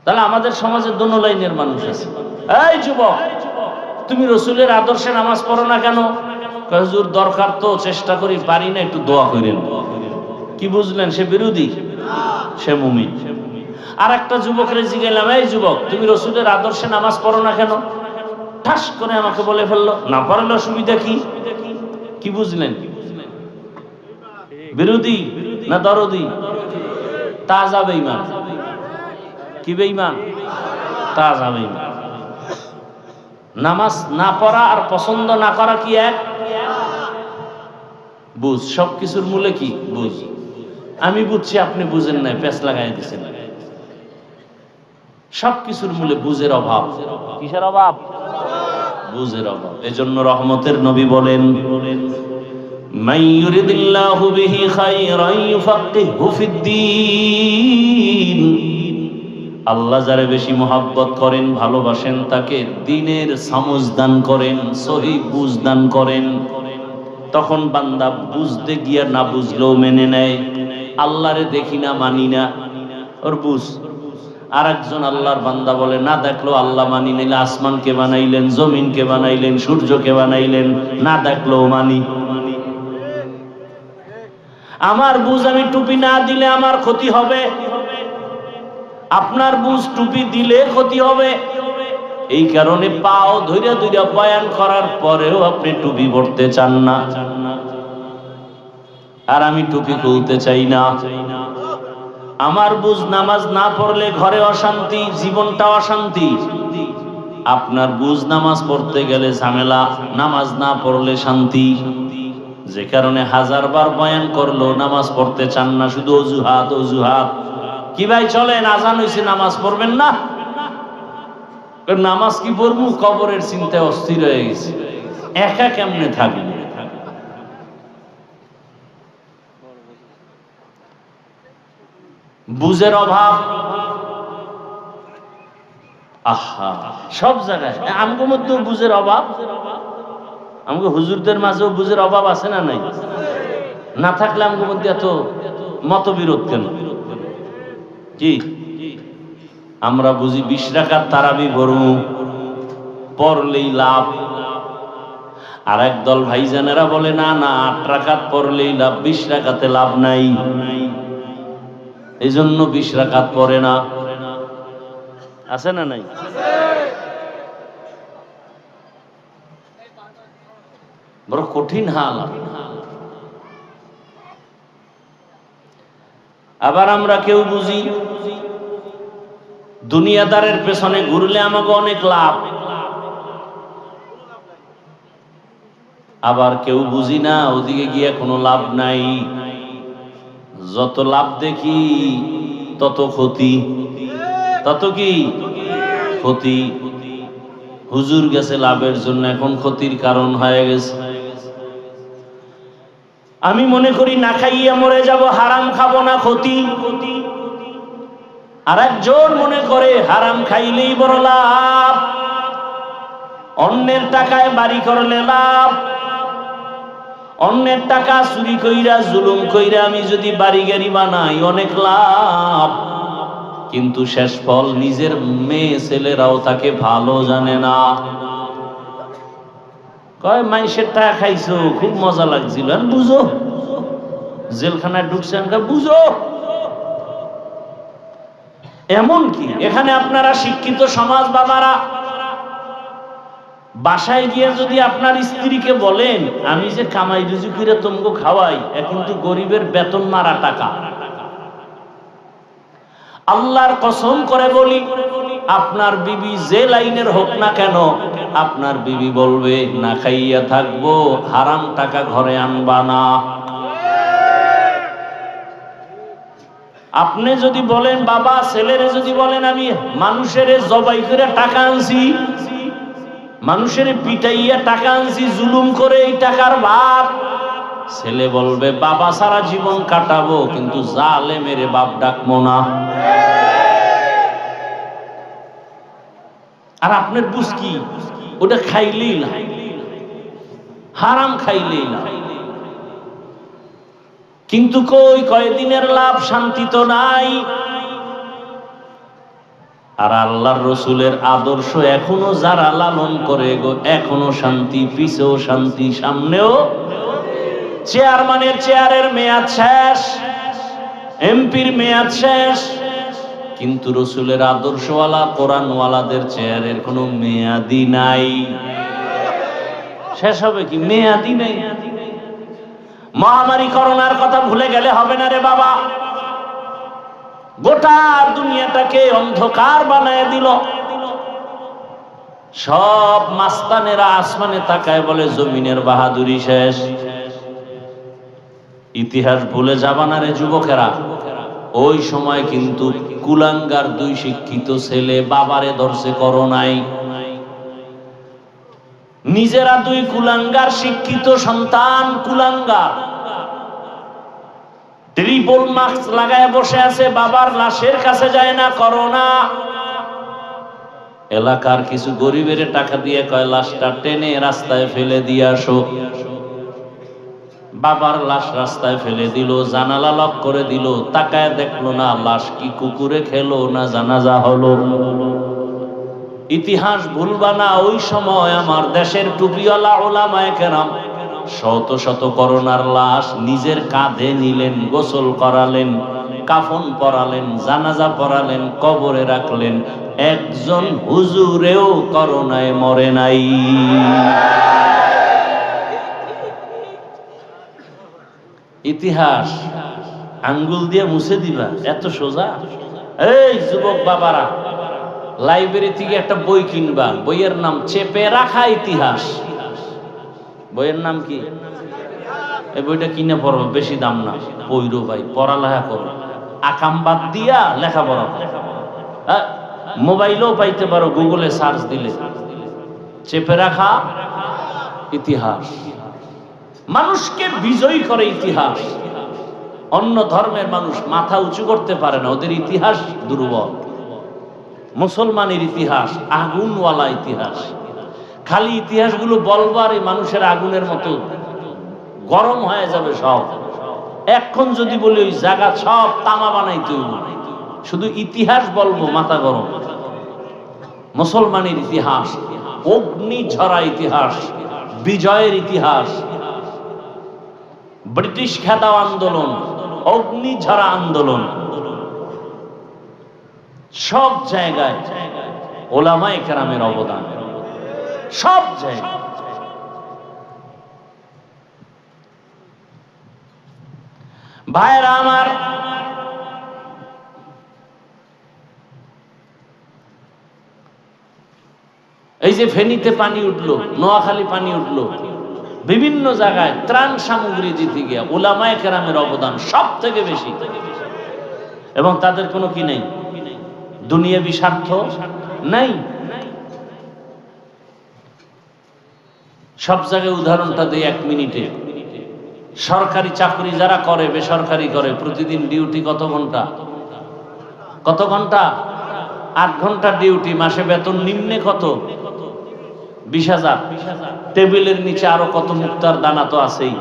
তাহলে আমাদের সমাজে দোনো লাইনের মানুষ আছে। এই যুবক, তুমি রাসূলের আদর্শে নামাজ পড়ো না কেন? হুজুর দরকার তো, চেষ্টা করি, পারি না, একটু দোয়া করেন। কি বুঝলেন? সে বিরোধী, সে মুমিন। আর একটা যুবকরে জিজ্ঞাসা, এই যুবক তুমি রাসূলের আদর্শে নামাজ পড়ো না কেন? ঠাস করে আমাকে বলে ফেললো, না পড়লে অসুবিধা কি? কি বুঝলেন? বিরোধী না দরদি? তাজা বেঈমান। কি বেঈমান? তাজা বেঈমান। নামাজ না পড়া আর পছন্দ না করা কি এক? বুঝ। সবকিছুর মূলে কি? বুঝ। আমি বুঝছি, আপনি বুঝেন নাই, পেঁচ লাগাই দিচ্ছেন। সবকিছুর মূলে বুঝের অভাব। কিসের অভাব? বুঝের অভাব। এজন্য রহমতের নবী বলেন, মান ইউরিদিল্লাহু বিহি খায়রান ইউফাক্কিহু ফিদ্দীন। আল্লাহ যারে বেশি মহব্বত করেন, ভালোবাসেন, তাকে দ্বীনের সমঝ দান করেন, সহি বুঝ দান করেন। তখন বান্দা বুঝতে গিয়া না বুঝলেও মেনে নেয়। আল্লাহরে দেখি না, মানি না, ওর বুঝ। আর একজন আল্লাহর বান্দা বলে, না দেখলো আল্লাহ মানি, নিলে আসমানকে বানাইলেন, জমিনকে বানাইলেন, সূর্যকে বানাইলেন, না দেখলেও মানি। আমার বুঝ আমি টুপি না দিলে আমার ক্ষতি হবে, আপনার বুঝ টুপি দিলে ক্ষতি হবে। এই কারণে পাও ধইরা ধইরা বয়ান করার পরেও আপনি টুপি পড়তে চান না, আর আমি টুপি খুলতে চাই না। আমার বুঝ নামাজ না পড়লে ঘরে অশান্তি, জীবনটা অশান্তি। আপনার বুঝ নামাজ পড়তে গেলে ঝামেলা, নামাজ না পড়লে শান্তি। যে কারণে হাজারবার বয়ান করলো নামাজ পড়তে চান না, শুধু অজুহাত অজুহাত। কি ভাই চলেন, আজান হইছে, নামাজ পড়বেন না? নামাজ কি পড়বো? কবরের চিন্তায় অস্থির হয়ে গেছে, একা কেমনে থাকবে? বুঝের অভাব। আহা, সব জায়গায় আমগো মধ্যেও বুঝের অভাব। আমগো হুজুরদের মাঝেও বুঝের অভাব আছে না নাই? না থাকলে আমগো মধ্যে এত মতবিরোধ কেন? কি আমরা বুঝি 20 রাকাত তারাবি পড়বো, পড়লেই লাভ। আর একদল ভাইজানেরা বলে, না না 8 রাকাত পড়লেই লাভ, 20 রাকাতে লাভ নাই, এই জন্য 20 রাকাত পড়ে না। আছে না নাই? বড় কঠিন হাল। আবার আমরা কেউ বুঝি দুনিয়াদারের পেছনে ঘুরলে আমাকে অনেক লাভ, আবার কেউ বুঝি না ওদিকে গিয়ে কোনো লাভ নাই, যত লাভ দেখি তত ক্ষতি, তত কি ক্ষতি। হুজুর গেছে লাভের জন্য, এখন ক্ষতির কারণ হয়ে গেছে। আমি মনে করি না খাইয়া মরে যাব, হারাম খাবো না, ক্ষতি। আর একজন মনে করে হারাম খাইলেই বড় লাভ, অন্যের টাকায় বাড়ি করলে লাভ, অন্যের টাকা চুরি কইরা জুলুম কইরা আমি যদি বাড়ি গাড়ি বানাই অনেক লাভ, কিন্তু শেষ ফল নিজের মেয়ে ছেলেরাও তাকে ভালো জানে না। কয় মাইশের টাকা খাইছো, খুব মজা লাগছিল, বুঝো জেলখানায় ঢুকছেন, বুঝো। এমন কি এখানে আপনারা শিক্ষিত সমাজ বাবারা বাসায় গিয়ে যদি আপনার স্ত্রীকে বলেন আমি যে কামাই রুজি করে তোমাকে খাওয়াই, কিন্তু গরিবের বেতন মারা টাকা, আল্লাহর কসম করে বলি আপনার বিবি যে লাইনের হোক না কেন, আপনার বিবি বলবে না খাইয়া থাকবো, হারাম টাকা ঘরে আনবা না। আপনি যদি বলেন বাবা, ছেলেরে যদি বলেন আমি মানুষের জবাই করে টাকা আনছি, মানুষের পিটাইয়া টাকা আনছি, জুলুম করে এই টাকার ভাব, ছেলে বলবে বাবা সারা জীবন কাটাবো, কিন্তু জালেমের বাপ ডাকবো না। আর আপনার বুঝ কি, ওটা খাইলেই না, হারাম খাইলেই না, কিন্তু কয়দিনের লাভ, শান্তি তো নাই। আর আল্লাহর রসুলের আদর্শ এখনো যারা লালন করে গো, এখনো শান্তি, পিছেও শান্তি, সামনেও। চেয়ারম্যানের চেয়ারের মেয়াদ শেষ, এমপির মেয়াদ শেষ, কিন্তু রসুলের আদর্শওয়ালা কোরআনওয়ালাদের চেয়ারের কোনো মেয়াদি নাই। শেষ হবে কি? মেয়াদি নাই। মহামারী করোনার কথা ভুলে গেলে হবে না রে বাবা, গোটা দুনিয়াটাকে অন্ধকার বানায় দিল। সব মাস্তানেরা আসমানে তাকায় বলে জমিনের বাহাদুরি শেষ। ইতিহাস ভুলে যাবা না রে যুবকেরা, ওই সময় কিন্তু কুলাঙ্গার দুই শিক্ষিত ছেলে বাবারে ধরছে করোনায়, নিজেরা দুই কুলাঙ্গার শিক্ষিত সন্তান, কুলাঙ্গার ট্রিপল মাস্ক লাগায় বসে আছে, বাবার লাশের কাছে যায় না করোনা। এলাকার কিছু গরিবের টাকা দিয়ে কয় লাশটা টেনে রাস্তায় ফেলে দিয়ে আসো। বাবার লাশ রাস্তায় ফেলে দিল, জানালা লক করে দিল, তাকায় দেখলো না লাশ কি কুকুরে খেলো না জানাজা হলো। ইতিহাস ভুলবা না, ওই সময় আমার দেশের টুপিওয়ালা উলামায়ে কেরাম শত শত করোনার লাশ নিজের কাঁধে নিলেন, গোসল করালেন, কাফন পরালেন, জানাজা পরালেন, কবরে রাখলেন। একজন হুজুরেও করোনায় মরে নাই। ইতিহাস আঙ্গুল দিয়ে মুছে দিবা এত সোজা? এই যুবক বাবারা, লাইব্রেরি থেকে একটা বই কিনবা, বইয়ের নাম চেপে রাখা ইতিহাস। বইয়ের নাম কি? এই বইটা কিনে পড়ো, বেশি দাম না, পইরো ভাই, পড়ালেখা করো, আকাম বাদ দিয়া লেখাপড়া। মোবাইলেও পাইতে পারো, গুগলে সার্চ দিলে চেপে রাখা ইতিহাস। মানুষকে বিজয়ী করে ইতিহাস। অন্য ধর্মের মানুষ মাথা উঁচু করতে পারে না, ওদের ইতিহাস দুর্বল। মুসলমানের ইতিহাস আগুনওয়ালা ইতিহাস। খালি ইতিহাসগুলো বলবার এই মানুষের আগুনের মতো গরম হয়ে যাবে সব। এখন যদি বলি ওই জায়গা সব তামা বানাইতে হইব, শুধু ইতিহাস বলবো মাথা গরম। মুসলমানের ইতিহাস অগ্নি ঝরা ইতিহাস, বিজয়ের ইতিহাস। ব্রিটিশ খেদাও আন্দোলন, অগ্নি ঝরা আন্দোলন। সব জায়গায় ওলামায়ে কেরামের অবদান, সব জায়গায়। ভাইরা আমার, এই যে ফেনীতে পানি উঠলো, নোয়াখালী পানি উঠলো, বিভিন্ন জায়গায় ত্রাণ সামগ্রী দিতে গিয়ে উলামায়ে কেরামের অবদান সব থেকে বেশি। এবং তাদের কোনো কি নেই, দুনিয়াবি স্বার্থ নাই। সব জায়গায় উদাহরণটা দেই এক মিনিটে। সরকারি চাকরি যারা করে, বেসরকারি করে, প্রতিদিন ডিউটি কত ঘন্টা? কত ঘন্টা? 8 ঘন্টা ডিউটি, মাসে বেতন নিম্নে কত? 20,000। টেবিলের নিচে আরো কত মুক্তার দানা তো আছেই।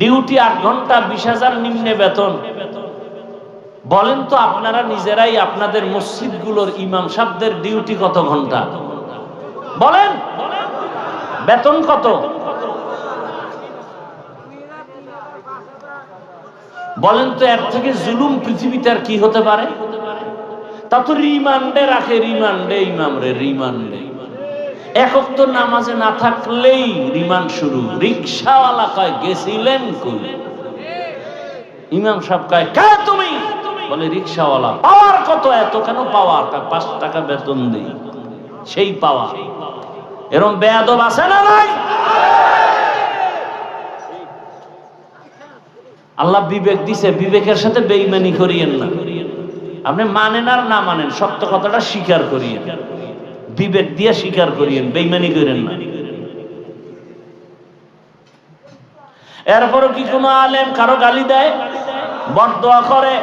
ডিউটি 8 ঘন্টা, 20,000 নিম্নে বেতন। বলেন তো আপনারা নিজেরাই আপনাদের মসজিদগুলোর ইমাম সাহেবদের ডিউটি কত ঘন্টা? বলেন, বেতন কত? বলেন তো এর থেকে জুলুম পৃথিবীতে আর কি হতে পারে? তা তো রিমান্ডে রাখে, রিমান্ডে ইমামরে, রিমান্ডে। এক ওয়াক্ত নামাজে না থাকলেই রিমান্ড শুরু। রিকশাওয়ালা কয় গেছিলেন কই? ইমাম সাহেব কয় কে তুমি? বলে রিকশাওয়ালা। পাওয়ার কত? এত কেন পাওয়ার? 5 টাকা বেতন দেই, সেই পাওয়া। এরকম বেয়াদব আছে না নাই? আল্লাহ বিবেক দিছে, বিবেকের সাথে বেঈমানি করিয়েন না। আপনি মানেন আর না মানেন, সত্য কথাটা স্বীকার করিয়েন, বিবেক দিয়ে স্বীকার করিয়েন, বেঈমানি করেন না। এরপরও কি কোনো আলেম কারো গালি দেয়, বদদোয়া করে?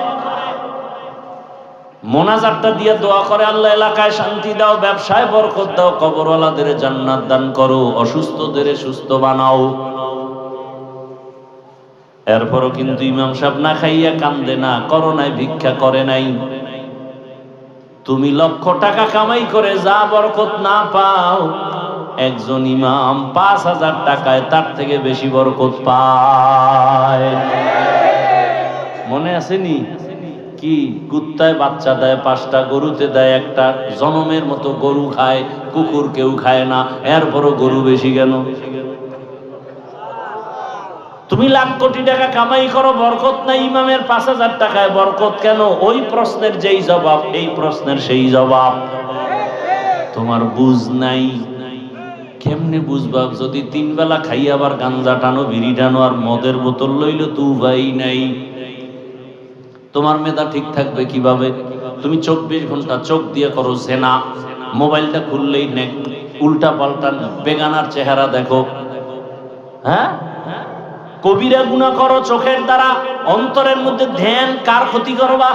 মোনাজাতটা দিয়ে দোয়া করে, আল্লাহ এলাকায় শান্তি দাও, ব্যবসায় বরকত দাও, কবরওয়ালাদের জান্নাত দান করো, অসুস্থদের সুস্থ বানাও। এরপরও কিন্তু ইমাম সাহেব না খাইয়া কান্দে না, করোনায় ভিক্ষা করে নাই। তুমি লক্ষ টাকা কামাই করে যা বরকত না পাও, একজন ইমাম 5,000 টাকায় তার থেকে বেশি বরকত পায়। মনে আসেনি? কি কুত্তায় বাচ্চা দেয় 5টা, গরুতে দেয় 1টা, জনমের মতো গরু খায়, কুকুর কেউ খায় না, এরপরও গরু বেশি কেন? তুমি লাখ কোটি টাকা কামাই করো, বরকত নাই, ইমামের 5,000 টাকায় বরকত কেন? ওই প্রশ্নের যেই জবাব, এই প্রশ্নের সেই জবাব। তোমার বুঝ নাই। কেমনে বুঝবা? যদি 3 বেলা খাই আবার গাঞ্জা টানো, বিড়ি টানো আর মদের বোতল লইলে তো উপায় নাই। তোমার মেধা ঠিক থাকবে কিভাবে? তুমি 24 ঘন্টা চোখ দিয়ে করো জেনা, মোবাইলটা খুললেই উল্টা পাল্টা বেগানার চেহারা দেখো, হ্যাঁ, কবিরা গুনাহ করো চোখের দ্বারা, অন্তরের মধ্যে ধ্যান কার ক্ষতি করবা?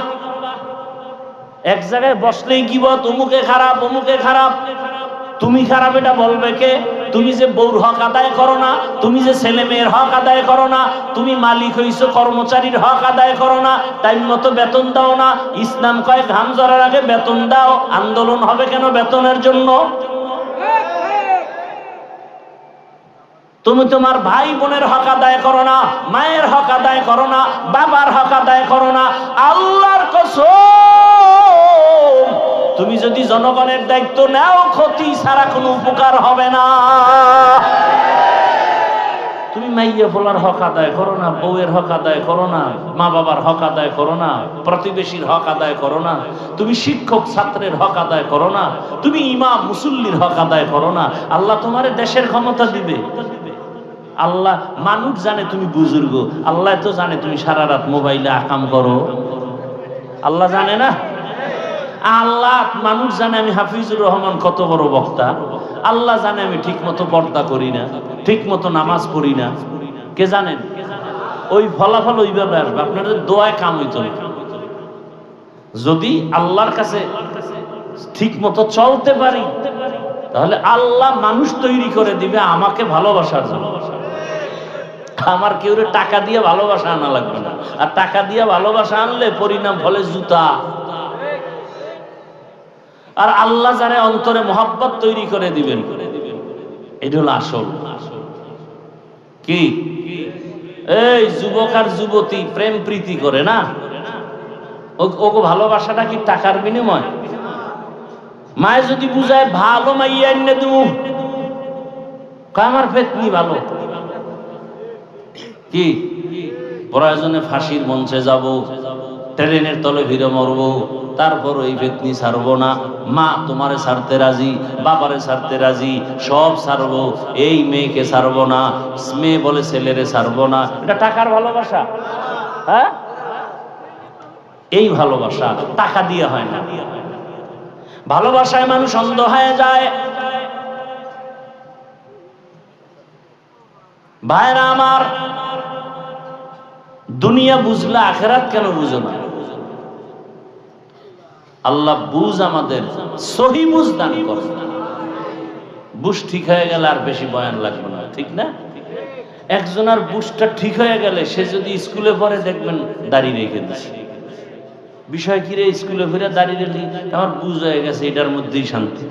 এক জায়গায় বসলেই গিবত, অমুকে খারাপ, অমুকে খারাপ। তুমি খারাপ এটা বলবে কে? তুমি যে বউর হক আদায় করো না, তুমি যে ছেলে মেয়ের হক আদায় করো না, তুমি মালিক হইছো, কর্মচারীর হক আদায় করো না, টাইম মতো বেতন দাও না। ইসলাম কয় ঘাম ঝরার আগে বেতন দাও। আন্দোলন হবে কেন? বেতনের জন্য। তুমি তোমার ভাই বোনের হক আদায় করো না, মায়ের হক আদায় করো না, বাবার হক আদায় করো না। আল্লাহর কসম, তুমি যদি জনগণের দায়িত্ব নাও, ক্ষতি ছাড়া কোনো উপকার হবে না। তুমি মাইয়া ফোলার হক আদায় করো না, বউয়ের হক আদায় করো না, মা বাবার হক আদায় করো না, প্রতিবেশীর হক আদায় করো না, তুমি শিক্ষক ছাত্রের হক আদায় করো না, তুমি ইমাম মুসল্লির হক আদায় করো না। আল্লাহ তোমার দেশের ক্ষমতা দিবে। আল্লাহ, মানুষ জানে তুমি বুজুর্গ, আল্লাহ তো জানে তুমি সারা রাত মোবাইলে আকাম করো। আল্লাহ জানে না? আল্লাহ, মানুষ জানে আমি হাফিজুর রহমান কত বড় বক্তা, আল্লাহ জানে আমি ঠিক মতো পর্দা করি না, ঠিক মতো নামাজ পড়ি না। কে জানেন? ওই ফলাফল ওইভাবে আসবে, আপনাদের দোয়ায় কাম হইতো না। যদি আল্লাহর কাছে ঠিক মতো চলতে পারি, তাহলে আল্লাহ মানুষ তৈরি করে দিবে আমাকে ভালোবাসার জন্য। আমার কেউ টাকা দিয়ে ভালোবাসা আনা লাগবে না, আর টাকা দিয়ে ভালোবাসা আনলে পরিণাম ফলে জুতা। আর আল্লাহ যারা অন্তরে মহব্বত তৈরি করে দিবেন, এটা হলো আসল। কি এই যুবক আর যুবতী প্রেম প্রীতি করে না, ওকে ভালোবাসাটা কি টাকার বিনিময়? মায়ে যদি বুঝায় ভালো মাইয়া এনে দেবো, আমার পেতনি ভালো, কি প্রয়োজনে ফাঁসির মঞ্চে যাব, ট্রেনের তলে ভিড়ে মরবো, তারপর ওই পেতনি ছাড়বো না। মা তোমারে ছাড়তে রাজি, বাবারে ছাড়তে রাজি, সব ছাড়বো, এই মেয়েকে ছাড়বো না। মেয়ে বলে ছেলেরে ছাড়বো না। এটা টাকার ভালোবাসা? হ্যাঁ, এই ভালোবাসা টাকা দিয়ে হয় না। ভালোবাসায় মানুষ অন্ধ হয়ে যায়। ভাইরা আমার, দুনিয়া বুঝলে আখেরাত কেন বুঝো না? আল্লাহ বুঝ আমাদের সহি বুঝ দান করে। বুঝ ঠিক হয়ে গেলে আর বেশি বয়ান লাগবে না, ঠিক না? একজনের বুঝটা ঠিক হয়ে গেলে সে যদি স্কুলে পড়ে দেখবেন দাঁড়িয়ে রেখে দিচ্ছে। বিষয় কি রে, স্কুলে ফিরে দাঁড়িয়ে রেখে আমার বুঝ হয়ে গেছে এটার মধ্যেই শান্তি।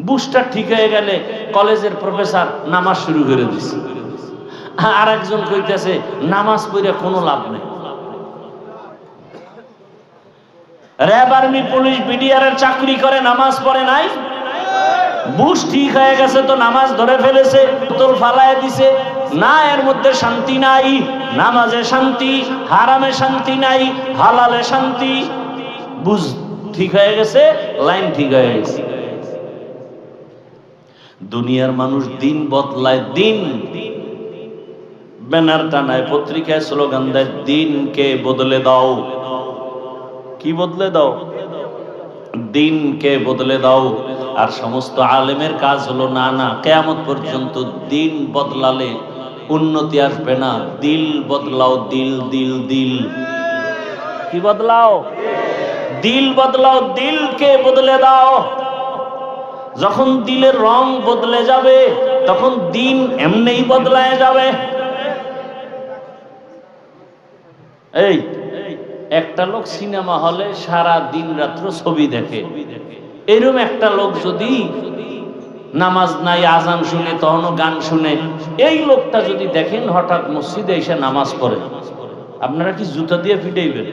বুঝটা ঠিক হয়ে গেলে কলেজের প্রফেসর নামাজ শুরু করে দিচ্ছে। আর একজন কইতেছে নামাজ পড়ে কোনো লাভ নেই। র্যাব, আর্মি, পুলিশ, বিডিআর এর চাকরি করে, নামাজ পড়ে নাই। বুঝ ঠিক হয়ে গেছে তো নামাজ ধরে ফেলেছে, বোতল ফালায় দিছে। না, এর মধ্যে শান্তি নাই। নামাজে শান্তি, হারামে শান্তি নাই, হালালে শান্তি। বুঝ ঠিক হয়ে গেছে, লাইন ঠিক হয়ে গেছে। দুনিয়ার মানুষ দিন বদলায়, দিন ব্যানার টানায়, পত্রিকায় স্লোগান দেয়, দিনকে বদলে দাও। কি বদলে দাও? দিনকে বদলে দাও। আর সমস্ত আলেমের কাজ হলো না না, কিয়ামত পর্যন্ত দিন বদলালে উন্নতি আসবে না। দিল বদলাও, দিল দিল দিল। কি বদলাও? দিল বদলাও, দিলকে বদলে দাও। যখন দিলের রং বদলে যাবে তখন দিন এমনিই বদলায় যাবে। এই একটা লোক সিনেমা হলে সারা দিন রাত্র ছবি দেখে, এরকম একটা লোক যদি নামাজ নাই, আজান শুনে, তখনও গান শুনে, এই লোকটা যদি দেখেন হঠাৎ মসজিদে এসে নামাজ পড়ে, আপনারা কি জুতা দিয়ে পিটাইবেন?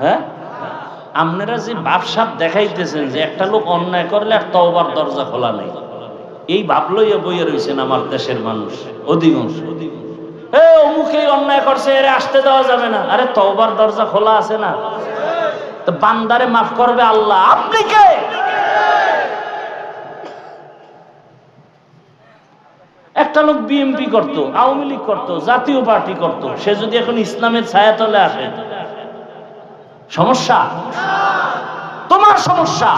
হ্যাঁ, আপনারা যে ভাবসাব দেখাইতেছেন যে একটা লোক অন্যায় করলে আর তওবার দরজা খোলা নাই, এই ভাব লইয়া বইয়া রয়েছেন আমার দেশের মানুষ অধিকাংশ। অমুকে অন্যায় করছে, এর আসতে দেওয়া যাবে না। আরে তওবার দরজা খোলা আছে না? তো বান্দারে মাফ করবে আল্লাহ, আপনি কে? একটা লোক বিএনপি করতো, আওয়ামী লীগ করতো, জাতীয় পার্টি করতো, সে যদি এখন ইসলামের ছায়াতলে আসে, সমস্যা? তোমার সমস্যা।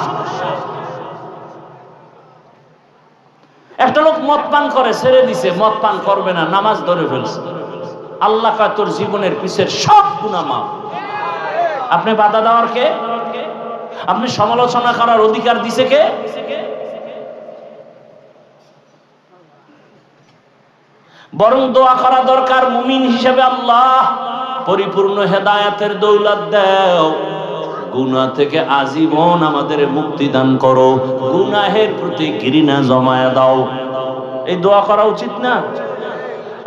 একটা লোক মদ পান করে, ছেড়ে দিছে, মদ পান করবে না, নামাজ ধরে ফেলছে, আল্লাহ কয় তোর জীবনের পিছের সব গুনাহ মাফ। আপনি বাধা দেওয়ার কে? আপনি সমালোচনা করার অধিকার দিছে কে? বরং দোয়া করা দরকার মুমিন হিসেবে, আল্লাহ পরিপূর্ণ হেদায়েতের দৌলত দাও, গুনাহ থেকে আজীবন আমাদের মুক্তি দান করো, গুনাহের প্রতি ঘৃণা জমায়া দাও। এই দোয়া করা উচিত না?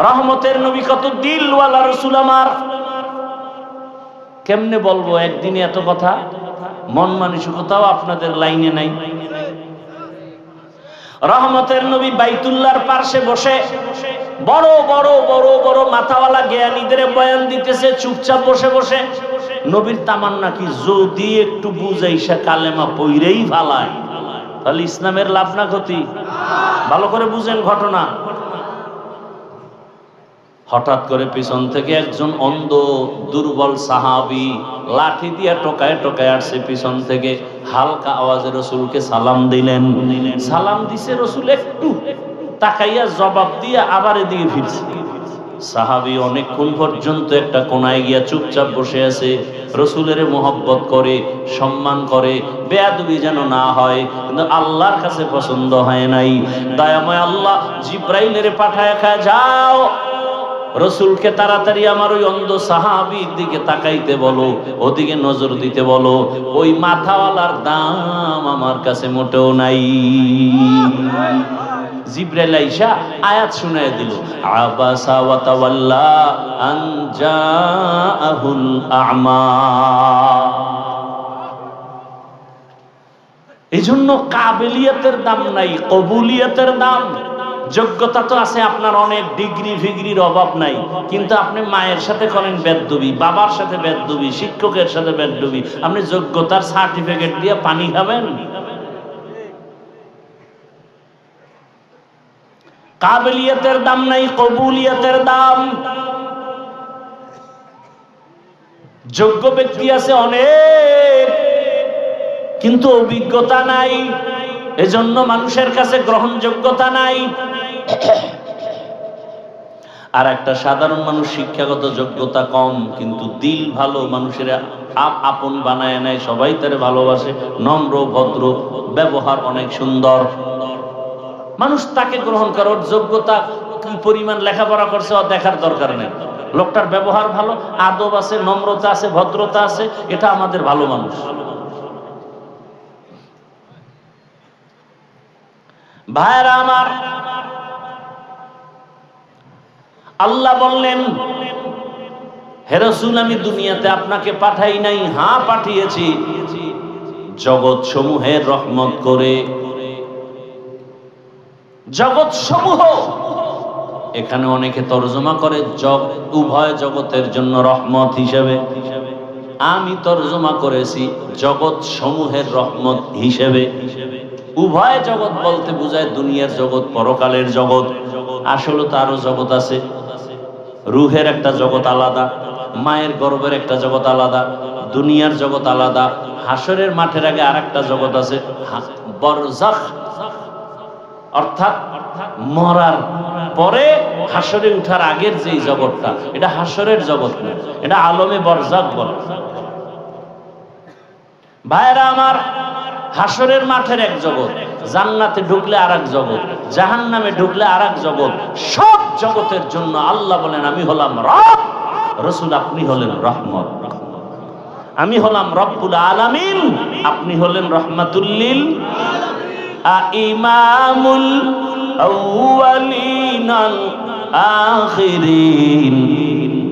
রহমতের নবী কত দিলওয়ালা রাসূল আমার, কেমনে বলবো একদিনে এত কথা? মন মানসিকতাও আপনাদের লাইনে নাই। রহমতের নবী বাইতুল্লাহর পাশে বসে বড় বড় বড় বড় মাথাওয়ালা জ্ঞানীদের বয়ান দিতেছে, চুপচাপ বসে বসে। নবীর তামান্না কি, যদি একটু বুঝাইসা কালেমা পইরেই ফালায়, তাহলে ইসলামের লাভ না ক্ষতি? ভালো করে বুঝেন ঘটনা। হঠাৎ করে পিছন থেকে একজন অন্ধ দুর্বল সাহাবী লাঠি দিয়া টোকায় টোকায় আসছে পিছন থেকে, হালকা আওয়াজে রসুলকে সালাম দিলেন। সালাম দিছে, রসুল একটু তাকাইয়া জবাব দিয়ে আবার এদিকে ফিরছে। সাহাবী অনেকক্ষণ পর্যন্ত একটা কোনায় গিয়া চুপচাপ বসে আছে, রসুলের মোহব্বত করে, সম্মান করে, বেয়াদবি যেন না হয়, কিন্তু আল্লাহর কাছে পছন্দ হয় নাই। দয়াময় আল্লাহ জিব্রাইলের পাঠায় খায়, যাও রসুলকে তাড়াতাড়ি আমার ওই অন্ধ সাহাবীর দিকে তাকাইতে বলো, ওদিকে নজর দিতে বলো, ওই মাথাওয়ালার দাম আমার কাছে মোটেও নাই। জিব্রাইল আইসা আয়াত শুনায় দিল, আবাসা ওয়া তাওয়াল্লা আন জাআহুল আ'মা। এজন্য কাবিলিয়াতের দাম নাই, কবুলিয়াতের দাম। যোগ্যতা তো আছে আপনার, অনেক ডিগ্রি ফিগ্রির অভাব নাই, কিন্তু আপনি মায়ের সাথে করেন বেদবি, বাবার সাথে বেদবি, শিক্ষকের সাথে বেদবি, আপনি যোগ্যতার সার্টিফিকেট দিয়ে পানি খাবেন? কাবিলিয়াতের দাম নাই, কবুলিয়াতের দাম। যোগ্য ব্যক্তি আছে অনেক, কিন্তু অভিজ্ঞতা নাই, এজন্য মানুষের কাছে গ্রহণযোগ্যতা নাই। আর একটা সাধারণ মানুষ শিক্ষাগত যোগ্যতা কম, কিন্তু দিল ভালো, মানুষের আপন বানায় নেয়, সবাই তারে ভালোবাসে, নম্র ভদ্র, ব্যবহার অনেক সুন্দর, মানুষ তাকে গ্রহণ করার যোগ্যতা কি পরিমাণ লেখাপড়া করছে ও দেখার দরকার নেই। লোকটার ব্যবহার ভালো, আদব আছে, নম্রতা আছে, ভদ্রতা আছে, এটা আমাদের ভালো মানুষ। ভাইরা আমার, আল্লাহ বললেন, হে রাসূল, আমি দুনিয়াতে আপনাকে পাঠাই নাই, হ্যাঁ পাঠিয়েছি জগৎ সমূহের রহমত করে। জগৎ সমূহ, এখানে অনেকে তরজমা করে উভয় জগতের জন্য রহমত হিসেবে। আমি তরজমা করেছি জগৎ সমূহের রহমত হিসেবে। উভয় জগৎ বলতে বোঝায় দুনিয়ার জগৎ, পরকালের জগৎ। আসলে তো আরো জগৎ আছে। রুহের একটা জগৎ আলাদা, মায়ের গর্ভের একটা জগৎ আলাদা, দুনিয়ার জগৎ আলাদা, হাসরের মাঠের আগে আরেকটা জগৎ আছে বরজাখ, অর্থাৎ মরার পরে হাসরে উঠার আগের যেই জগৎটা, এটা হাসরের জগৎ না, এটা আলমে বরজাখ বলে। ভাইরা আমার, হাসরের মাঠের এক জগৎ, জান্নাতে ঢুকলে আরেক জগৎ, জাহান্নামে ঢুকলে আরেক জগৎ। সব জগতের জন্য আল্লাহ বলেন, আমি হলাম রব, রাসূল আপনি হলেন রহমত। আমি হলাম রব্বুল আলামিন, আপনি হলেন রহমাতুল লিল ইমামুল আউয়ালিন আল আখিরিন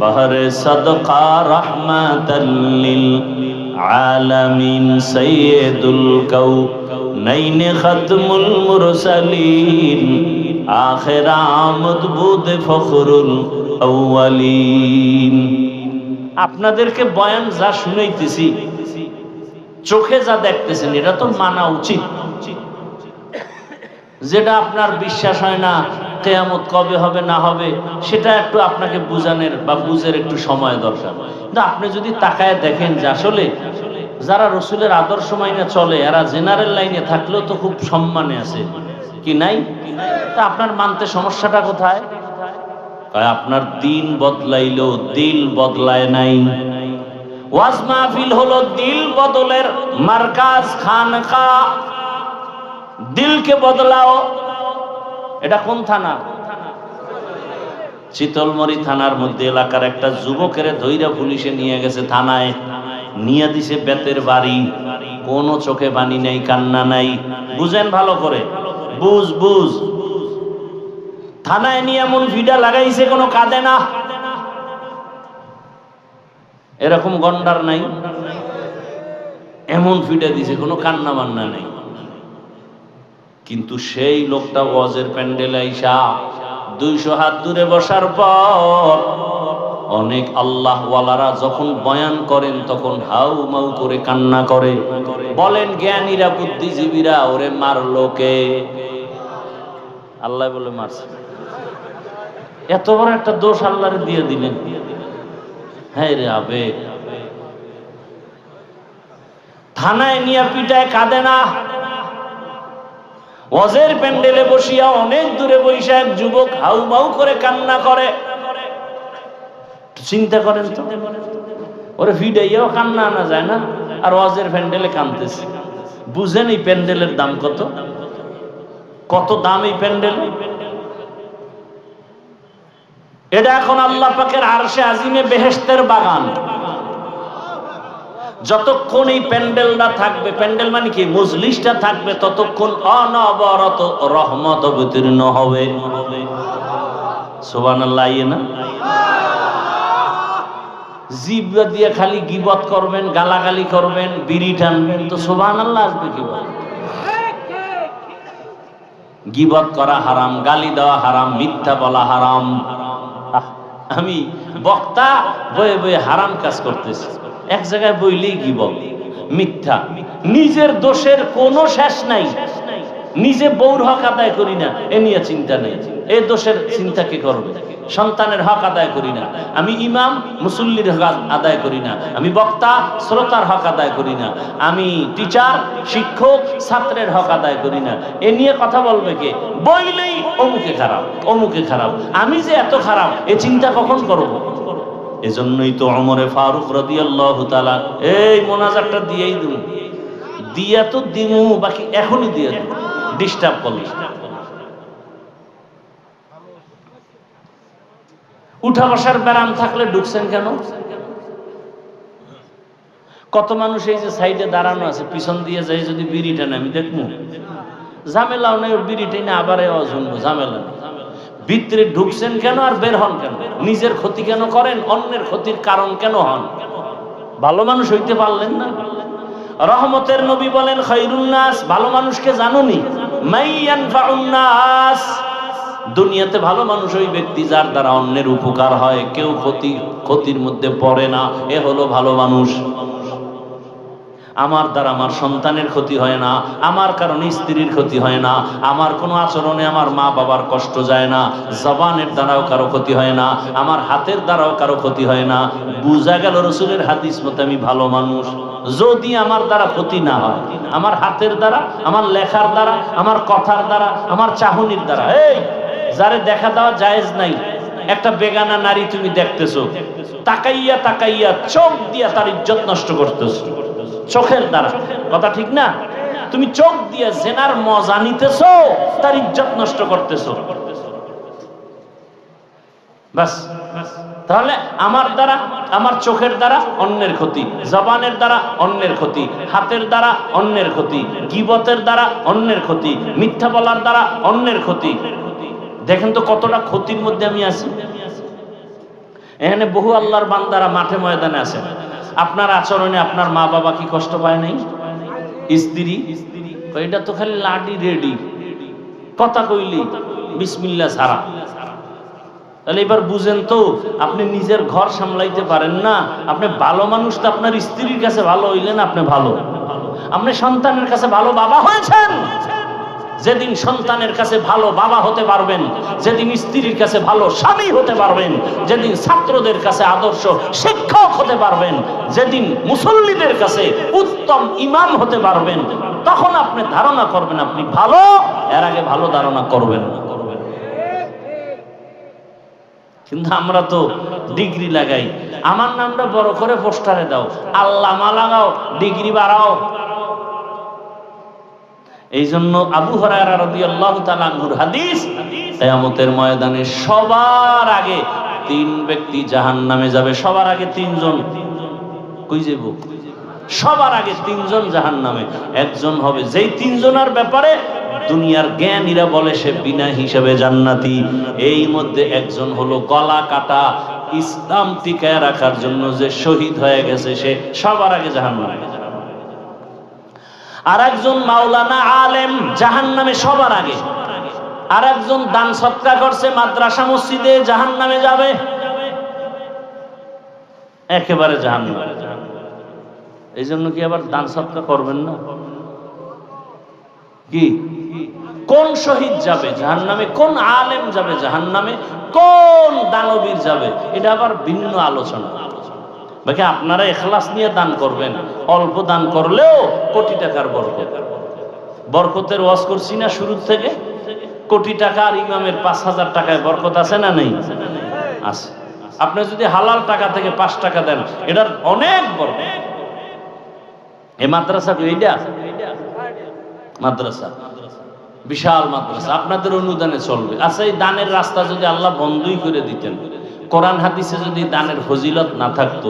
বাহরে সাদকা রাহমাতাল লিল আলামিন সাইয়্যিদুল কাউনাইন খাতমুল মুরসালিন আখির আমদ বুদ ফখরুল আউয়ালিন। আপনাদেরকে বয়ান যা শুনাইতেছি, চোখে যা দেখতেছেন, এটা তো মানা উচিত। যেটা আপনার বিশ্বাস হয় না কিয়ামত কবে হবে না হবে, সেটা একটু আপনাকে বুঝানোর বা বুঝের একটু সময় দরকার। কিন্তু আপনি যদি তাকায় দেখেন যে আসলে যারা রসুলের আদর্শ মাইনে চলে, এরা জেনারেল লাইনে থাকলেও তো খুব সম্মানে আছে, কি নাই? তা আপনার মানতে সমস্যাটা কোথায়? আপনার দিন বদলাইলেও দিল বদলায় নাই। ওয়াজ মাহফিল হলো দিল বদলের মার্কাজ, খানকা। দিলকে বদলাও। এটা কোন থানা? শীতলমরি থানার মধ্যে এলাকার একটা যুবকের ধৈর্য পুলিশে নিয়ে গেছে থানায়, নিয়ে দিছে বেতের বাড়ি, কোনো চোখে পানি নেই, কান্না নাই। বুঝেন ভালো করে, বুঝ বুঝ। থানায় নিয়ে এমন ভিড়া লাগাইছে, কোনো কাঁদে না। এরকম গন্ডার নাই, এমন ভিড়া দিছে, কোনো কান্না মান্না নেই। কিন্তু সেই লোকটা ওয়াজের প্যান্ডেলে আইসা 200 হাত দূরে বসার পর অনেক আল্লাহওয়ালারা যখন বয়ান করেন তখন হাউ মাউ করে কান্না করে। বলেন জ্ঞানীরা, বুদ্ধিজীবীরা, ওরে মারলো কে? আল্লাহ বলে মারছে। এত বড় একটা দোষ আল্লাহরে দিয়ে দিলেন। হ্যাঁ রে আবেগ। থানায় নিয়ে পিটায়, কাঁদে না। ওয়াজের প্যান্ডেলে বসিয়া অনেক দূরে বসে এক যুবক হাউ মাউ করে কান্না করে। চিন্তা করেন তো, ওরে ভিড়াইয়াও কান্না আনা যায় না, আর ওয়াজের প্যান্ডেলে কাঁদতেছে। বুঝেন এই প্যান্ডেলের দাম কত? কত দাম এই প্যান্ডেল? এটা এখন আল্লাহ পাকের আরশে আজিমে বেহেশতের বাগান। যতক্ষণ এই প্যান্ডেলটা থাকবে, প্যান্ডেল মানে কি, মজলিসটা থাকবে, ততক্ষণ অনবরত রহমত অবতীর্ণ হবে। সুবহানাল্লাহ। না জিভ দিয়ে খালি গীবত করবেন, গালাগালি করবেন, বিড়ি টানবেন, তো সুবহানাল্লাহ আসবে কি? গীবত করা হারাম, গালি দেওয়া হারাম, মিথ্যা বলা হারাম। আমি বক্তা বয়ে বয়ে হারাম কাজ করতেছি, এক জায়গায় বইলেই গীবত, মিথ্যা। নিজের দোষের কোনো শেষ নাই। নিজে বউর হক আদায় করি না, এ নিয়ে চিন্তা নেই, এ দোষের চিন্তা কে করবে? সন্তানের হক আদায় করি না, আমি ইমাম মুসল্লির হক আদায় করি না, আমি বক্তা শ্রোতার হক আদায় করি না, আমি টিচার শিক্ষক ছাত্রের হক আদায় করি না, এ নিয়ে কথা বলবে কে? বইলেই অমুকে খারাপ, অমুকে খারাপ। আমি যে এত খারাপ, এ চিন্তা কখন করব? এজন্যই তো ওমরে ফারুক রাদিয়াল্লাহু তাআলা এই মোনাজাতটা দিয়েই দিন, দিয়া তো দিমু, বাকি এখনই দিয়ে দিন, ডিস্টার্ব করলে। উঠা বসার ব্যারাম থাকলে ঢুকছেন কেন? কত মানুষ এই যে সাইডে দাঁড়ানো আছে, পিছন দিয়ে যাই যদি বিড়িটা নেই, আমি দেখবো ঝামেলাও নেই, ওর বিড়িটাই না আবার অজুনবো, ঝামেলা নেই। ভিতরে ঢুকছেন কেন আর বের হন কেন? নিজের ক্ষতি কেন করেন? অন্যের ক্ষতির কারণ কেন হন? ভালো মানুষ হইতে পারলেন না? রহমতের নবী বলেন খায়রুন নাস, ভালো মানুষকে জানুনি, মাইয়ানফাউন নাস, দুনিয়াতে ভালো মানুষ ওই ব্যক্তি যার দ্বারা অন্যের উপকার হয়, কেউ ক্ষতির মধ্যে পড়ে না, এ হলো ভালো মানুষ। আমার দ্বারা আমার সন্তানের ক্ষতি হয় না, আমার কারণে স্ত্রীর ক্ষতি হয় না, আমার কোনো আচরণে আমার মা বাবার কষ্ট যায় না, জবানের দ্বারাও কারো ক্ষতি হয় না, আমার হাতের দ্বারাও কারো ক্ষতি হয় না। বুঝা গেল রসুলের হাদিস মতে আমি ভালো মানুষ যদি আমার দ্বারা ক্ষতি না হয়, আমার হাতের দ্বারা, আমার লেখার দ্বারা, আমার কথার দ্বারা, আমার চাহনির দ্বারা। এই যারে দেখা দেওয়া জায়েজ নাই, একটা বেগানা নারী তুমি দেখতেছো, তাকাইয়া তাকাইয়া চোখ দিয়া তার ইজ্জত নষ্ট করতেছো, চোখের দ্বারা, কথা ঠিক না? তুমি চোখ দিয়ে জেনার মজা নিতেছো, তার ইজ্জত নষ্ট করতেছো। বাস, তাহলে আমার দ্বারা, আমার চোখের দ্বারা অন্যের ক্ষতি, জবানের দ্বারা অন্যের ক্ষতি, হাতের দ্বারা অন্যের ক্ষতি, গীবতের দ্বারা অন্যের ক্ষতি, মিথ্যা বলার দ্বারা অন্যের ক্ষতি। দেখেন তো কতটা ক্ষতির মধ্যে আমি আছি। এখানে বহু আল্লাহর বান্দারা মাঠে ময়দানে আছেন, আপনার আচরণে আপনার মা বাবা কি কষ্ট পায় নাই? স্ত্রী এটা তো খালি লাডি রেডি, কথা কইলি বিসমিল্লাহ ছাড়া। তাহলে এবার বুঝেন তো, আপনি নিজের ঘর সামলাইতে পারেন না, আপনি ভালো মানুষ তো আপনার স্ত্রীর কাছে ভালো হইলেন, আপনি ভালো, আপনি সন্তানের কাছে ভালো বাবা হয়েছেন। যেদিন সন্তানের কাছে ভালো বাবা হতে পারবেন, যেদিন স্ত্রীর কাছে ভালো স্বামী হতে পারবেন, যেদিন ছাত্রদের কাছে আদর্শ শিক্ষক হতে পারবেন, যেদিন মুসল্লিদের কাছে উত্তম ইমাম হতে পারবেন, তখন আপনি ধারণা করবেন আপনি ভালো, এর আগে ভালো ধারণা করবেন না। কিন্তু আমরা তো ডিগ্রি লাগাই, আমার নামটা বড় করে পোস্টারে দাও, আল্লামা লাগাও, ডিগ্রি বাড়াও। এই জন্য আবু হুরায়রা রাদিয়াল্লাহু তাআলা আনহুর হাদিস, কিয়ামতের ময়দানে সবার আগে তিন ব্যক্তি জাহান্নামে যাবে। সবার আগে তিনজন কই যাব? সবার আগে তিনজন জাহান্নামে। একজন হবে, যেই তিনজনের ব্যাপারে দুনিয়ার জ্ঞানীরা বলে সে বিনা হিসাবে জান্নাতি। এই মধ্যে একজন হলো গলা কাটা, ইসলাম টিকায় রাখার জন্য যে শহীদ হয়ে গেছে, সে সবার আগে জাহান্নামে। আর একজন মাওলানা আলেম, জাহান্নামে সবার আগে। আর একজন দান সদকা করছে মাদ্রাসা মসজিদে, জাহান্নামে যাবে, একেবারে জাহান্নামে। এই জন্য কি আবার দান সদকা করবেন না? কি কোন শহীদ যাবে জাহান্নামে, কোন আলেম যাবে জাহান্নামে, কোন দানবীর যাবে, এটা আবার ভিন্ন আলোচনা। বাকি আপনারা ইখলাস নিয়ে দান করবেন, অল্প দান করলেও কোটি টাকার বরকত। বরকতের ওয়াজ করছি না শুরুর থেকে, কোটি টাকা আর ইমামের 5,000 টাকায় বরকত আছে না নেই? আছে। আপনি যদি হালাল টাকা থেকে 5 টাকা দেন, এটার অনেক বরকত। এই মাদ্রাসা এইটা মাদ্রাসা, বিশাল মাদ্রাসা, আপনাদের অনুদানে চলবে। আচ্ছা, এই দানের রাস্তা যদি আল্লাহ বন্ধই করে দিতেন, কোরআন হাদিসে যদি দানের ফজিলত না থাকতো,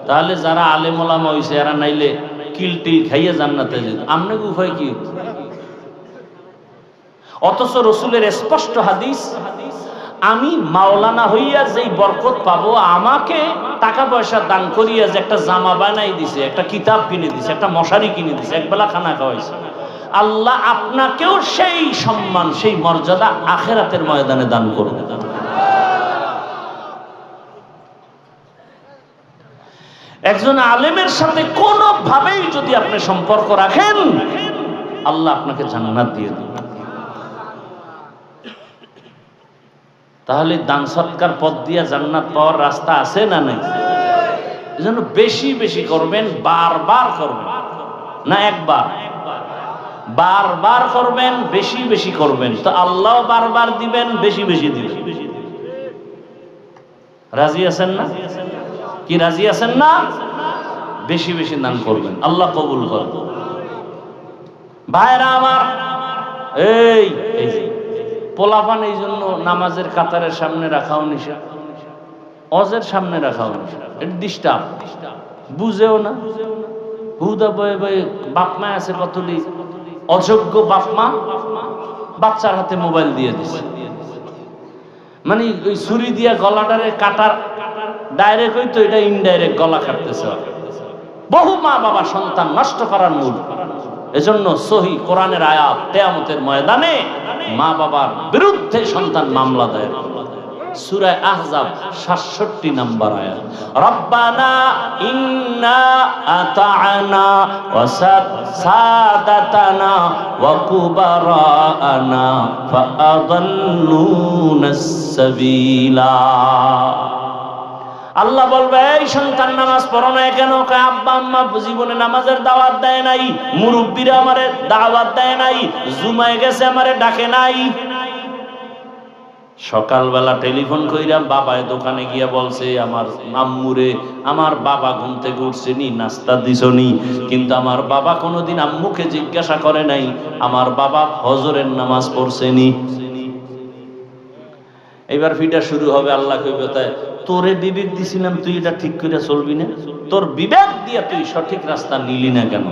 তাহলে যারা আলেম ওলামা হইছে এরা নাইলে কিলটিল খাইয়ে জান্নাতে যেত। আমনে উপায় কি? অথচ রসুলের স্পষ্ট হাদিস, আমি মাওলানা হইয়া যেই বরকত পাবো, আমাকে টাকা পয়সা দান করিয়া যে একটা জামা বানাই দিছে, একটা কিতাব কিনে দিছে, একটা মশারি কিনে দিছে, একবেলা খানা খাওয়াইছে, আল্লাহ আপনাকেও সেই সম্মান, সেই মর্যাদা আখিরাতের ময়দানে দান করবে। একজন আলেমের সাথে কোনোভাবেই যদি আপনি সম্পর্ক রাখেন, আল্লাহ আপনাকে জান্নাত দিয়ে দেবে। তাহলে দান সৎকার পথ দিয়ে জান্নাত পাওয়ার রাস্তা আছে না নাই? এজন্য বেশি বেশি করবেন, বারবার করবেন, না একবার, বারবার করবেন, বেশি বেশি করবেন, তো আল্লাহ বারবার দিবেন, বেশি বেশি দিবেন। রাজি আছেন না? কি রাজি আছেন না? বেশি বেশি দান করবেন, আল্লাহ কবুল করবেন। ভাইরা আমার, এই পোলাপান এই জন্য নামাজের কাতারের সামনে রাখাও নিষেধ। অজের সামনে রাখা হয়, এটা ডিস্টার্ব, বুঝেও না, হুদা বয়ে বয়ে। বাপ মা আছে কতটি অযোগ্য বাপ মা, বাচ্চার হাতে মোবাইল দিয়ে দিছে, মানে ওই ছুরি দিয়া গলাটারে কাটার ডাইরেক্ট হইতো, এটা ইনডাইরেক্ট গলা কাটতেছে। বহু মা বাবা সন্তান নষ্ট করার মূল। এজন্য সহি কোরআনের আয়াত, কিয়ামতের ময়দানে মা বাবার বিরুদ্ধে সন্তান মামলা দেয়। সূরা আহজাব ৬৭ নম্বর আয়াত, রব্বানা ইন্না আতা'না ওয়া সাদাতানা ওয়া কুবারানা ফাআদাল্লুনাস সাবিলা। আল্লাহ বলবে, এই সন্তান নামাজ পড়ো না কেন? আব্বা আম্মা জীবনে নামাজের দাওয়াত দেয় নাই, মুরব্বীরা আমারে দাওয়াত দেয় নাই, জুমায় গেছে আমারে ডাকে নাই। সকালবেলা টেলিফোন কইরা বাবায় দোকানে গিয়া বলছে, আমার আম্মুরে আমার বাবা ঘুম থেকে উঠছেনি, নাস্তা দিছনি, কিন্তু আমার বাবা কোনোদিন আম্মুকে জিজ্ঞাসা করে নাই আমার বাবা ফজরের নামাজ পড়ছেনি। এবার ফিটা শুরু হবে, আল্লাহ কইবে, তাই তোরে বিবেক দিছিলাম, তুই এটা ঠিক করে চলবি না, তোর বিবেক দিয়ে তুই সঠিক রাস্তা নিলি না কেন?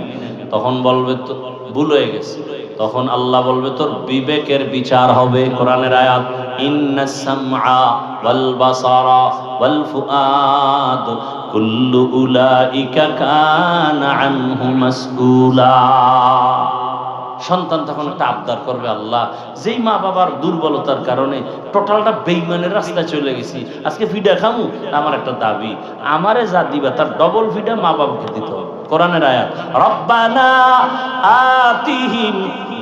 তখন বলবে তো ভুল হয়ে গেছে। তখন আল্লাহ বলবে, তোর বিবেকের বিচার হবে। কোরআনের আয়াত, ইন্নাস সামআ ওয়াল বাসারা ওয়াল ফুআদ কুল্লু উলাইকা কানা আনহু মাসউলা। সন্তান তখন একটা আবদার করবে, আল্লাহ যেই মা বাবার দুর্বলতার কারণে টোটালটা বেঈমানের রাস্তায় চলে গেছি, আজকে ফিডা খামু, আমার একটা দাবি, আমারে যা দিবা তার ডবল ফিডা মা বাবাকে দিতে হবে। কোরআনের আয়াত, রব্বানা আতিহিম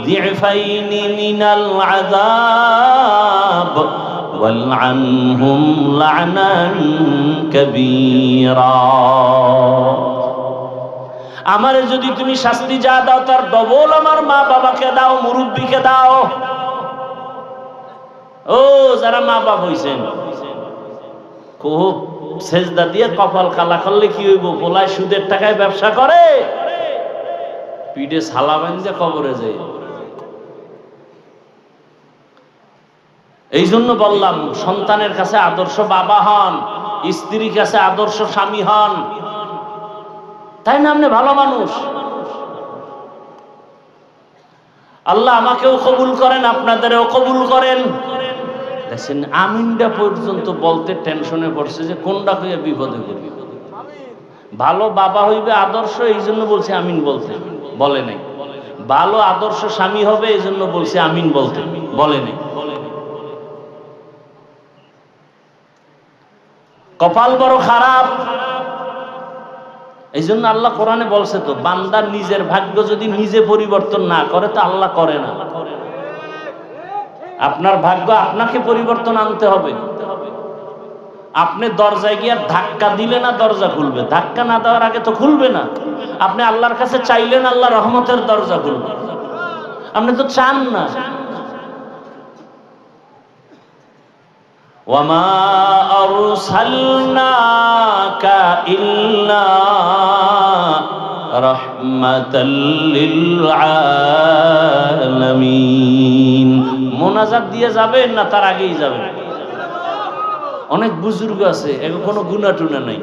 যিফাইনি মিনাল আযাব ওয়ালআনহুম লা'নান কাবীরা। আমারে যদি তুমি শাস্তি যা দাও তার ডবল আমার মা বাবাকে দাও, মুরব্বীকে দাও। ও যারা মা বাবা হইছেন, খুব সেজদা দিয়ে কপাল কালা করলে কি হইব? পোলায় সুদের টাকায় ব্যবসা করে, পিঠে ছালা বাঁধে কবরে যায়। এই জন্য বললাম, সন্তানের কাছে আদর্শ বাবা হন, স্ত্রীর কাছে আদর্শ স্বামী হন, তাই না? আপনি ভালো মানুষ, আল্লাহ আমাকেও কবুল করেন, আপনাদেরও কবুল করেন। দেখছেন, আমিনটা পর্যন্ত বলতে টেনশনে পড়ছে যে কোনটা হইয়া বিপদে পড়ি। ভালো বাবা হইবে আদর্শ, এই জন্য বলছে আমিন বলতে, বলে নাই। ভালো আদর্শ স্বামী হবে, এই জন্য বলছে আমিন বলতে, বলে নাই। কপাল বড় খারাপ। এই জন্য আল্লাহ কোরআনে বলছে তো, বান্দার নিজের ভাগ্য যদি নিজে পরিবর্তন না করে তো আল্লাহ করে না। আপনার ভাগ্য আপনাকে পরিবর্তন আনতে হবে। আপনি দরজায় গিয়ে ধাক্কা দিলে না দরজা খুলবে, ধাক্কা না দেওয়ার আগে তো খুলবে না। আপনি আল্লাহর কাছে চাইলেন আল্লাহ রহমতের দরজা খুলবে, আপনি তো চান না। ওয়ামা আরসালনাকা ইল্লা রাহমাতাল লিল আলামিন। মোনাজাত দিয়ে যাবেন না তার আগেই যাবেন? অনেক বুজুর্গ আছে, এগুলো কোনো গুনাহ টুনা নাই,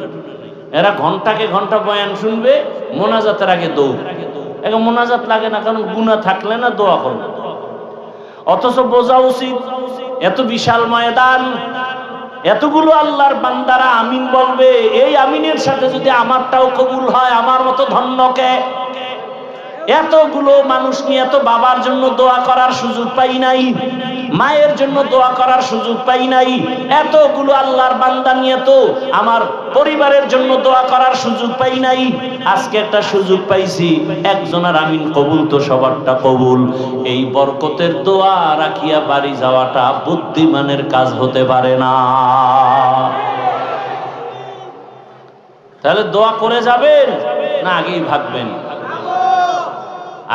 এরা ঘন্টাকে ঘন্টা বয়ান শুনবে, মোনাজাতের আগে দৌড়। এখন মোনাজাত লাগে না, কারণ গুনাহ থাকলে না দোয়া করবে। অথচ বোঝা উচিত, এত বিশাল ময়দান, এতগুলো আল্লাহর বান্দারা আমিন বলবে, এই আমিনের সাথে যদি আমারটাও কবুল হয়, আমার মতো ধন্যকে। এতগুলো মানুষ নিয়ে এত বাবার জন্য দোয়া করার সুযোগ পাই নাই, মায়ের জন্য দোয়া করার সুযোগ পাই নাই। এতগুলো আল্লাহর বান্দা নিয়ে তো আমার পরিবারের জন্য দোয়া করার সুযোগ পাই নাই। আজকে একটা সুযোগ পাইছি, একজনের আমিন কবুল তো সবারটা কবুল। এই বরকতের দোয়া রাখিয়া বাড়ি যাওয়াটা বুদ্ধিমানের কাজ হতে পারে না। তাহলে দোয়া করে যাবেন না আগেই ভাগবেন?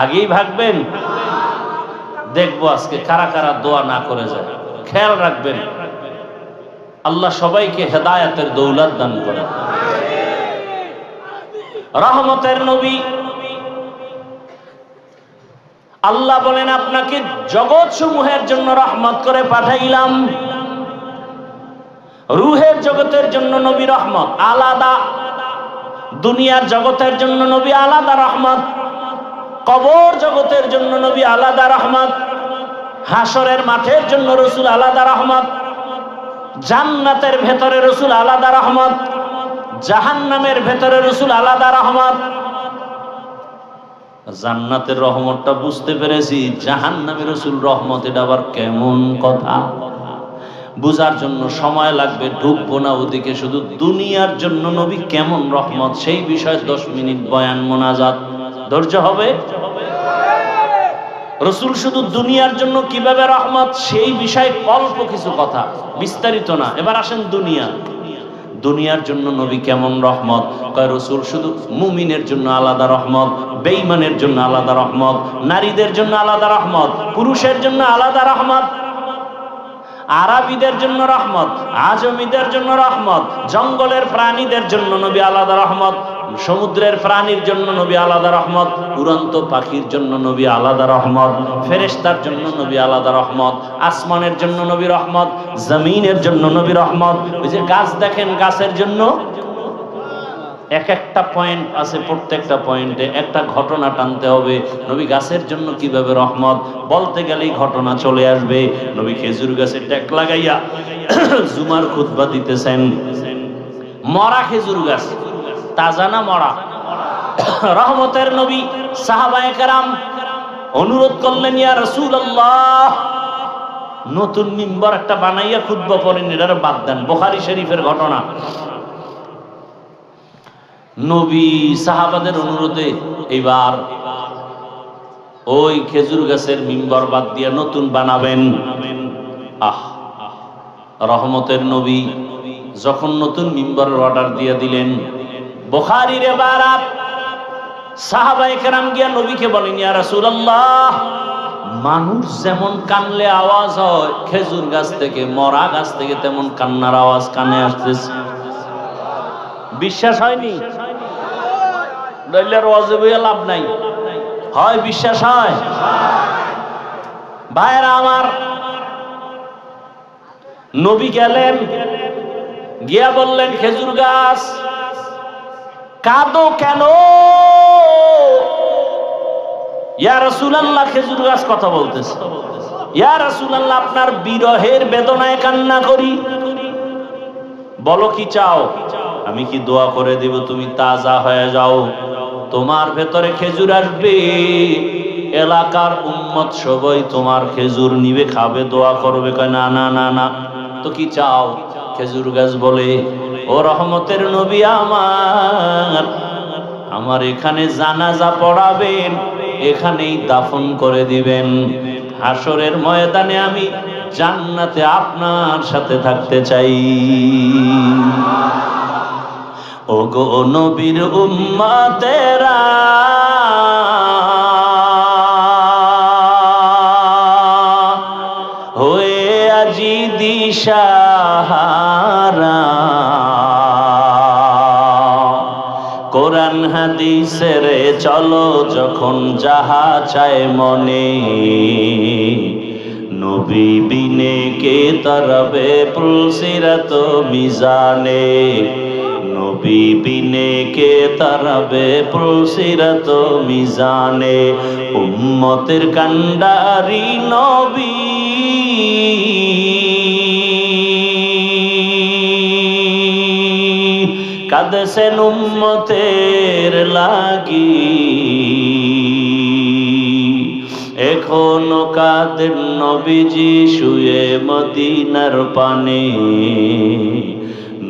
আগেই ভাগবেন। দেখবো আজকে কারা কারা দোয়া না করে যায়। খেয়াল রাখবেন, আল্লাহ সবাইকে হেদায়েতের দৌলত দান করেন। রহমতের নবী আল্লাহ বলেন, আপনাকে জগৎ সমূহের জন্য রহমত করে পাঠাইলাম। রুহের জগতের জন্য নবী রহমত আলাদা, দুনিয়ার জগতের জন্য নবী আলাদা রহমত, কবর জগতের জন্য নবী আলাদা রহমত, হাসরের মাঠের জন্য রসুল আলাদা রহমত, জান্নাতের ভেতরে রসুল আলাদা রহমত, জাহান্নামের ভেতরে রসুল আলাদা রহমত। জান্নাতের রহমতটা বুঝতে পেরেছি, জাহান্নামের রসুল রহমত এটা আবার কেমন কথা বুঝার জন্য সময় লাগবে, ঢুকবো না ওদিকে। শুধু দুনিয়ার জন্য নবী কেমন রহমত সেই বিষয়ে 10 মিনিট বয়ান মোনাজাত ধৈর্য হবে। রসুল শুধু দুনিয়ার জন্য কিভাবে রহমত সেই বিষয়ে অল্প কিছু কথা, বিস্তারিত না। এবার আসেন দুনিয়ার জন্য নবী কেমন রহমত। কয় রসুল শুধু মুমিনের জন্য আলাদা রহমত, বেঈমানের জন্য আলাদা রহমত, নারীদের জন্য আলাদা রহমত, পুরুষের জন্য আলাদা রহমত, আরবিদের জন্য রহমত, আজমিদের জন্য রহমত, জঙ্গলের প্রাণীদের জন্য নবী আলাদা রহমত, সমুদ্রের প্রাণীর জন্য নবী আলাদা রহমত, উড়ন্ত পাখির জন্য নবী আলাদা রহমত, ফেরেশতার জন্য নবী আলাদা রহমত, আসমানের জন্য নবী রহমত, জমিনের জন্য নবী রহমত। ওই যে গাছ দেখেন, গাছের জন্য এক একটা পয়েন্ট আছে, প্রত্যেকটা পয়েন্টে একটা ঘটনা টানতে হবে। নবী গাছের জন্য কিভাবে রহমত বলতে গেলেই ঘটনা চলে আসবে। নবী খেজুর গাছে ট্যাক লাগাইয়া জুমার খুতবা দিতেছেন। মরা খেজুর গাছ, তাজা না মরা? রহমতের নবী সাহাবায়ে কেরাম অনুরোধ করলেন, ইয়া রাসূলুল্লাহ, নতুন মিম্বার একটা বানাইয়া খুতবা পড়েন, এটার বাদ দেন। বুখারী শরীফের ঘটনা। নবী সাহাবাদের অনুরোধে এবার ওই খেজুর গাছের মিম্বার বাদ দিয়া নতুন বানাবেন। রহমতের নবী যখন নতুন মিম্বরের অর্ডার দিয়ে দিলেন, বুখারীর ইবারাত, সাহাবায়ে কেরাম গিয়া নবীকে বলেন, ইয়া রাসূলুল্লাহ, মানুষ যেমন কানলে আওয়াজ হয় খেজুর গাছ থেকে, মরা গাছ থেকে তেমন কান্নার আওয়াজ কানে আসতেছে। বিশ্বাস হয়নি? নইলে ওয়াজিব লাভ নাই। হয় বিশ্বাস হয়? ভাইরা আমার, নবী গেলেন, গিয়া বললেন, খেজুর গাছ কাঁদো কেন? ইয়া রাসূলুল্লাহ, খেজুর গাছ কথা বলতেছে। ইয়া রাসূলুল্লাহ, আপনার বিরহের বেদনায় কান্না করি। বলো কি চাও? আমি কি দোয়া করে দেব তুমি তাজা হয়ে যাও? তোমার ভেতরে খেজুর আসবে, এলাকার উম্মত সবাই তোমার খেজুর নিবে, খাবে, দোয়া করবে। কয় না না না না, তো কি চাও? খেজুর গাছ বলে, ও রহমতের নবী আমার এখানে জানাজা পড়াবেন, এখানেই দাফন করে দিবেন। হাসরের ময়দানে আমি জান্নাতে আপনার সাথে থাকতে চাই। ও গো নবীর উম্মতেরা, হয়ে আজি দিশাহারা, কোরআন হাদিসের চলো যখন যাহা চায় মনে, নবী বিনে কে তরবে পুলসিরাত মিজানে, নবী বিনে কে তরবে পুলসিরাত মিজানে। উম্মতের কান্ডারি নবী, কাঁদছেন উম্মতের লাগি, এখনো কাঁদেন নবীজি শুয়ে মদিনার পানে,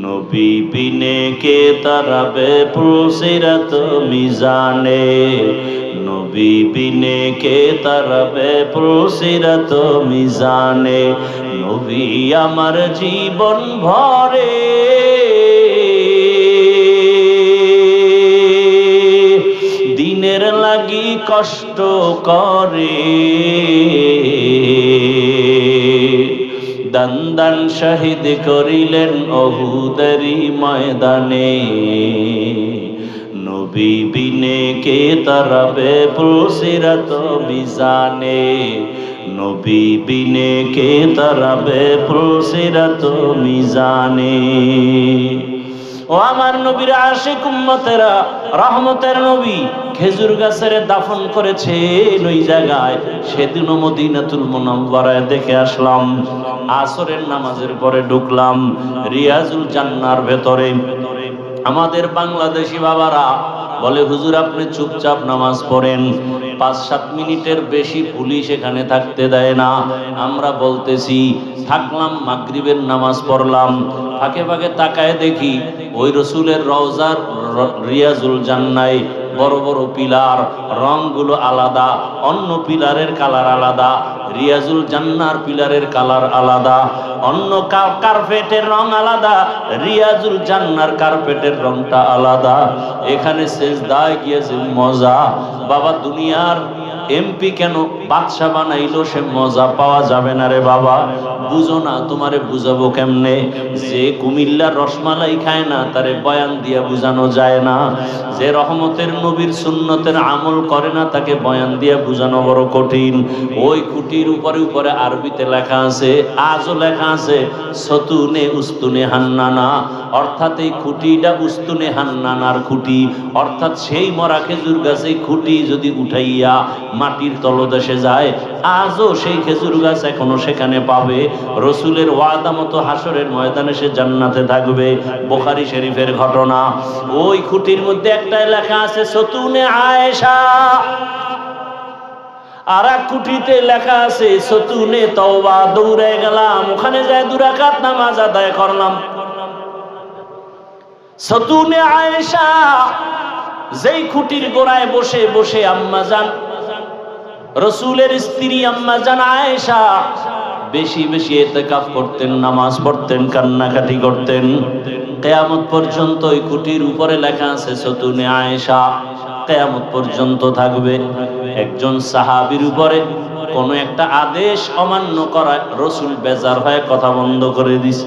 নবী বিনে কে তারাবে পুলসিরাত মিজানে, নবী বিনে কে তারাবে পুলসিরাত মিজানে। নবী আমার জীবন ভরে দিনের লাগি কষ্ট করে, দান দান শহীদ করিলেন উহুদেরই ময়দানে, নবী বিনে কে তারাবে পুলসিরাত মিজানে, নবী বিনে কে তরাবে পুলসিরাত মিজানে। ও আমার নবীর আশিক উম্মতেরা, রহমতের নবী খেজুর গাছের দাফন করেছেন ওই জায়গায়। সেদিনও মদিনাতুল মুনাওয়ারায় দেখে আসলাম। আসরের নামাজের পরে ঢুকলাম রিয়াজুল জান্নার ভেতরে। আমাদের বাংলাদেশি বাবারা বলে, হুজুর আপনি চুপচাপ নামাজ পড়েন, 5-7 মিনিটের বেশি পুলিশ এখানে থাকতে দেয় না। আমরা বলতেছি থাকলাম, মাগরিবের নামাজ পড়লাম, ফাঁকে ফাঁকে তাকায় দেখি ওই রসুলের রওজার রিয়াজুল জান্নায় বড় বড় পিলার, রংগুলো আলাদা, অন্য পিলারের কালার আলাদা, রিয়াজুল জান্নার পিলারের কালার আলাদা, অন্য কার্পেটের রং আলাদা, রিয়াজুল জান্নার কার্পেটের রংটা আলাদা। এখানে সেজদায় গিয়েছে মজা। বাবা দুনিয়ার এমপি কেন বাদশা বানাইলো, সে মজা পাওয়া যাবে না রে বাবা। বুঝো না, তোমারে বুঝাবো কেমনে? যে কুমিল্লার রসমালাই খায় না তারে বয়ান দিয়া বুঝানো যায় না। যে রহমতের নবীর সুন্নতের আমল করে না তাকে বয়ান দিয়া বুঝানো বড় কঠিন। ওই খুঁটির উপরে উপরে আরবিতে লেখা আছে, আজও লেখা আছে সতুনে উস্তুনে হান্নানা, অর্থাৎ এই খুঁটিটা উস্তুনে হান্নানার খুঁটি, অর্থাৎ সেই মরা খেজুর গাছে খুঁটি যদি উঠাইয়া মাটির তলদেশে যায়, আজও সেই খেজুর গাছ এখনো সেখানে পাবে। রসুলের ওয়াদা মতো হাসরের ময়দানে সে জান্নাতে থাকবে। বুখারী শরীফের ঘটনা। ওই খুঁটির মধ্যে একটাই লেখা আছে সতুনে আয়েশা, আর এক খুঁটিতে লেখা আছে সতুনে তওবা। দৌড়ে গেলাম, ওখানে যায় 2 রাকাত নামাজ আদায় করলাম। সতুনে আয়েশা, যেই খুঁটির গোড়ায় বসে বসে আম্মাজান রসুলের স্ত্রী আম্মাজান আয়েশা বেশি বেশি ইতিকাফ করতেন, নামাজ পড়তেন, কান্নাকাটি করতেন। কিয়ামত পর্যন্ত ওই খুঁটির উপরে লেখা আছে সতুনে আয়েশা, কিয়ামত পর্যন্ত থাকবে। একজন সাহাবীর উপরে কোন একটা আদেশ অমান্য করায় রসুল বেজার হয়ে কথা বন্ধ করে দিছে।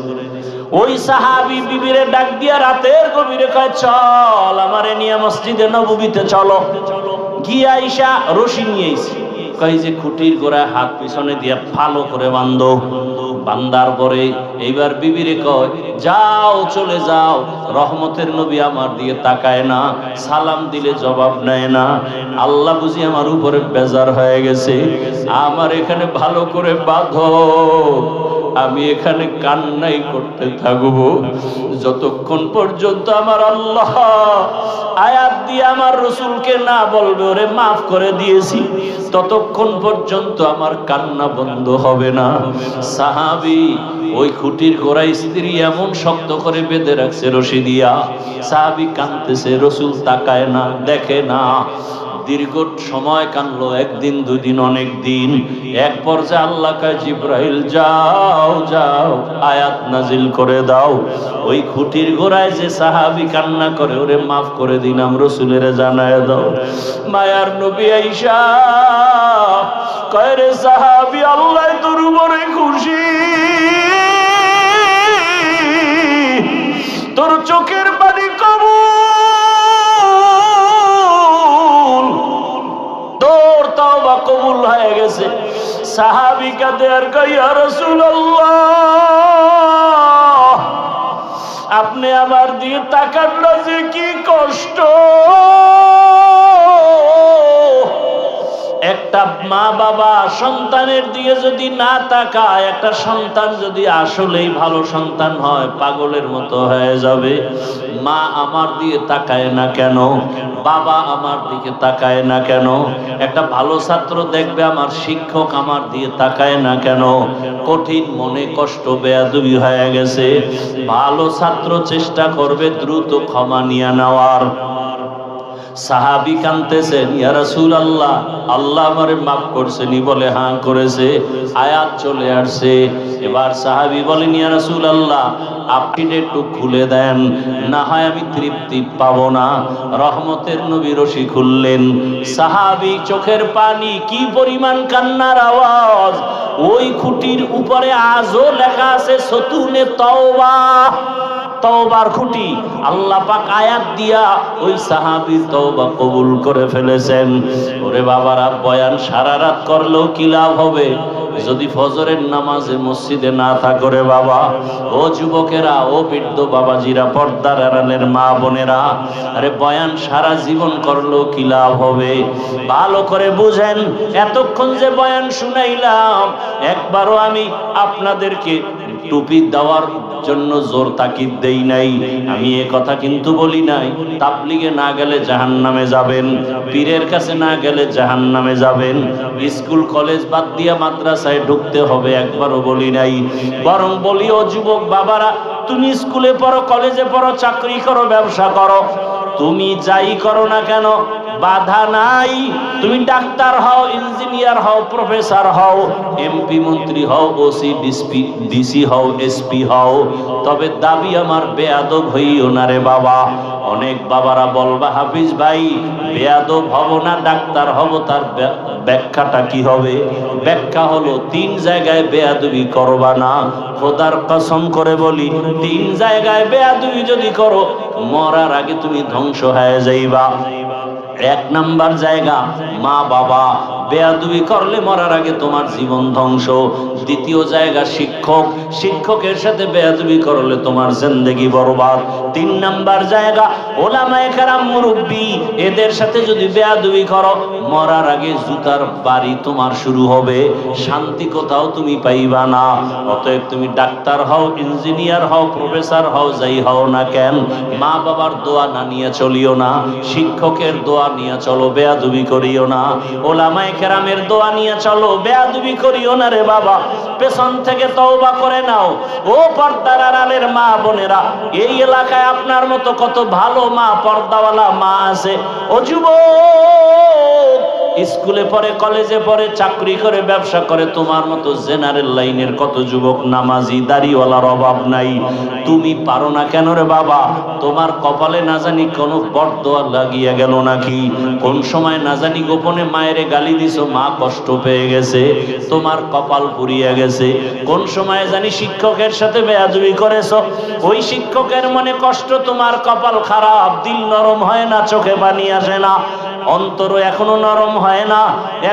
ওই সাহাবী বিবিরে ডাক দিয়া রাতের গভীরে কয়, চল আমারে নিয়ে মসজিদে নববীতে চলো। গিয়া আইসা রশি নিয়ে আইছে, কয় যে খুঁটির গোড়ায় হাত পিছনে দিয়ে ভালো করে বান্ধো। বান্দার পরে এইবার বিবিরে কয়, যাও চলে যাও। রহমতের নবী আমার দিয়ে তাকায় না, সালাম দিলে জবাব নেয় না। আল্লাহ বুঝি আমার উপরে বেজার হয়ে গেছে, আমার এখানে ভালো করে বাঁধো, আমি এখানে কান্নাই করতে থাকবো যতক্ষণ পর্যন্ত আমার আল্লাহ আয়াত দিয়ে আমার রসুলকে না বলবে ওরে মাফ করে দিয়েছি, ততক্ষণ পর্যন্ত আমার কান্না বন্ধ হবে না। সাহাবী ওই খুঁটির গোড়ায় স্ত্রী এমন শক্ত করে বেঁধে রাখছে রশি দিয়া, সাহাবী কাঁদতেছে, রসুল তাকায় না, দেখে না। দীর্ঘ সময় কানলো, 1 দিন 2 দিন, অনেক দিন। এক পর্যায়ে আল্লাহ কয়, জিবরাইল যাও যাও আয়াত নাজিল করে দাও, ওই খুঁটির গোড়ায় যে সাহাবী কান্না করে ওরে মাফ করে দিলাম, রসুলের জানায় দাও। মায়ার নবী আয়েশা কয়, রে সাহাবী, আল্লাহ তোর উপরে খুশি, তোর চোখের পানি কবুল, তোর তওবা কবুল হয়ে গেছে। সাহাবী কাঁদে আর কয়, ইয়া রাসূলুল্লাহ, আপনি আমার দিয়ে তাকান না, যে কি কষ্ট। একটা মা বাবা সন্তানের দিকে যদি না তাকায়, একটা সন্তান যদি আসলেই ভালো সন্তান হয় পাগলের মতো হয়ে যাবে। মা আমার দিকে তাকায় না কেন, বাবা আমার দিকে তাকায় না কেন, একটা ভালো ছাত্র দেখবে আমার শিক্ষক আমার দিকে তাকায় না কেন, কঠিন মনে কষ্ট বেয়াদবি হয়ে গেছে। ভালো ছাত্র চেষ্টা করবে দ্রুত ক্ষমা নিয়ে নেওয়ার। সাহাবী কাঁদতেছেন, ইয়া রাসূলুল্লাহ, আল্লাহ আমারে মাফ করছেনি? বলে হ্যাঁ করেছে। আয়াত চলে আসছে। এবার সাহাবী বলেন, ইয়া রাসূলুল্লাহ, আপনি একটু খুলে দেন, না হয় আমি তৃপ্তি পাবো না। রহমতের নবী রশি খুললেন। সাহাবী চোখের পানি, কি পরিমাণ কান্নার আওয়াজ। ওই খুঁটির উপরে আজও লেখা আছে সতুনে তওবা। তওবার খুঁটি আল্লাহ পাক আয়াত দিয়া ওই সাহাবীর তওবা কবুল করে ফেলেছেন। ওরে বাবারা, বয়ান সারা রাত করলেও কি লাভ হবে যদি ফজরের নামাজে মসজিদে না থাকো রে বাবা। ও যুবকেরা, ও বৃদ্ধ বাবাজিরা, পর্দার আড়ালের মা বোনেরা, আরে বয়ান সারা জীবন করলেও কি লাভ হবে? ভালো করে বুঝেন, এতক্ষণ যে বয়ান শুনাইলাম একবারও আমি আপনাদেরকে টুপি দেওয়ার জন্য জোর তাকিদ দেই নাই। আমি এ কথা কিন্তু বলি নাই তাবলিগে না গেলে জাহান্নামে যাবেন, পীরের কাছে না গেলে জাহান্নামে যাবেন, স্কুল কলেজ বাদ দিয়া মাদ্রাসায় ঢুকতে হবে, একবারও বলি নাই। বরং বলি, ও যুবক বাবারা, তুমি স্কুলে পড়ো, কলেজে পড়ো, চাকরি করো, ব্যবসা করো, তুমি যাই করো না কেন বাধা নাই। তুমি ডাক্তার হও, ইঞ্জিনিয়ার হও, প্রফেসর হও, এমপি মন্ত্রী হও, ওসি ডিসি হও, এসপি হও, তবে দাবি আমার বেয়াদব হইও না রে বাবা। অনেক বাবারা বলবা, হাফিজ ভাই বেয়াদব হব না ডাক্তার হব, তার ব্যাখ্যাটা কি হবে? ব্যাখ্যা হলো, 3 জায়গায় বেয়াদবি করবা না। খোদার কসম করে বলি, 3 জায়গায় বেয়াদবি যদি করো মরার আগে তুমি ধ্বংস হয়ে যাইবা। 1 নাম্বার জায়গা মা বাবা, বেয়াদবি করলে মরার আগে তোমার জীবন ধ্বংস। 2য় জায়গা শিক্ষক, শিক্ষকের সাথে বেয়াদবি করলে তোমার জিন্দেগি বরবাদ। 3 নাম্বার জায়গা ওলামায়ে কেরাম, মুরব্বি, এদের সাথে যদি বেয়াদবি করো মরার আগে জুতার বাড়ি তোমার শুরু হবে, শান্তি কোথাও তুমি পাইবা না। অতএব তুমি ডাক্তার হও, ইঞ্জিনিয়ার হও, প্রফেসর হও, যাই হও না কেন, মা বাবার দোয়া না নিয়ে চলিও না, শিক্ষকের দোয়া নিয়ে চলো, বেয়াদবি করিও না, ওলামায়ে কেরামের দোয়া নিয়ে চলো, বেয়াদবি করিও না রে বাবা। পেছন থেকে তওবা করে নাও। ও পর্দার আড়ালের মা বোনেরা, এই এলাকায় আপনার মতো কত ভালো মা, পর্দাওয়ালা মা আছে। ও যুবক, স্কুলে পড়ে, কলেজে পড়ে, চাকরি করে, ব্যবসা করে, তোমার মতো জেনারেল লাইনের কত যুবক নামাজি, দাড়িওয়ালার অভাব নাই। তুমি পারো না কেন রে বাবা? তোমার কপালে না জানি কোনো বরদোয়া লাগিয়ে গেল নাকি? কোন সময় না জানি গোপনে মায়েরে গালি দিছো, মা কষ্ট পেয়ে গেছে, তোমার কপাল পুড়িয়ে গেছে। কোন সময় জানি শিক্ষকের সাথে বেয়াদবি করেছো, ওই শিক্ষকের মনে কষ্ট, তোমার কপাল খারাপ, দিল নরম হয় না, চোখে পানি আসে না, অন্তর এখনো নরম হয় না।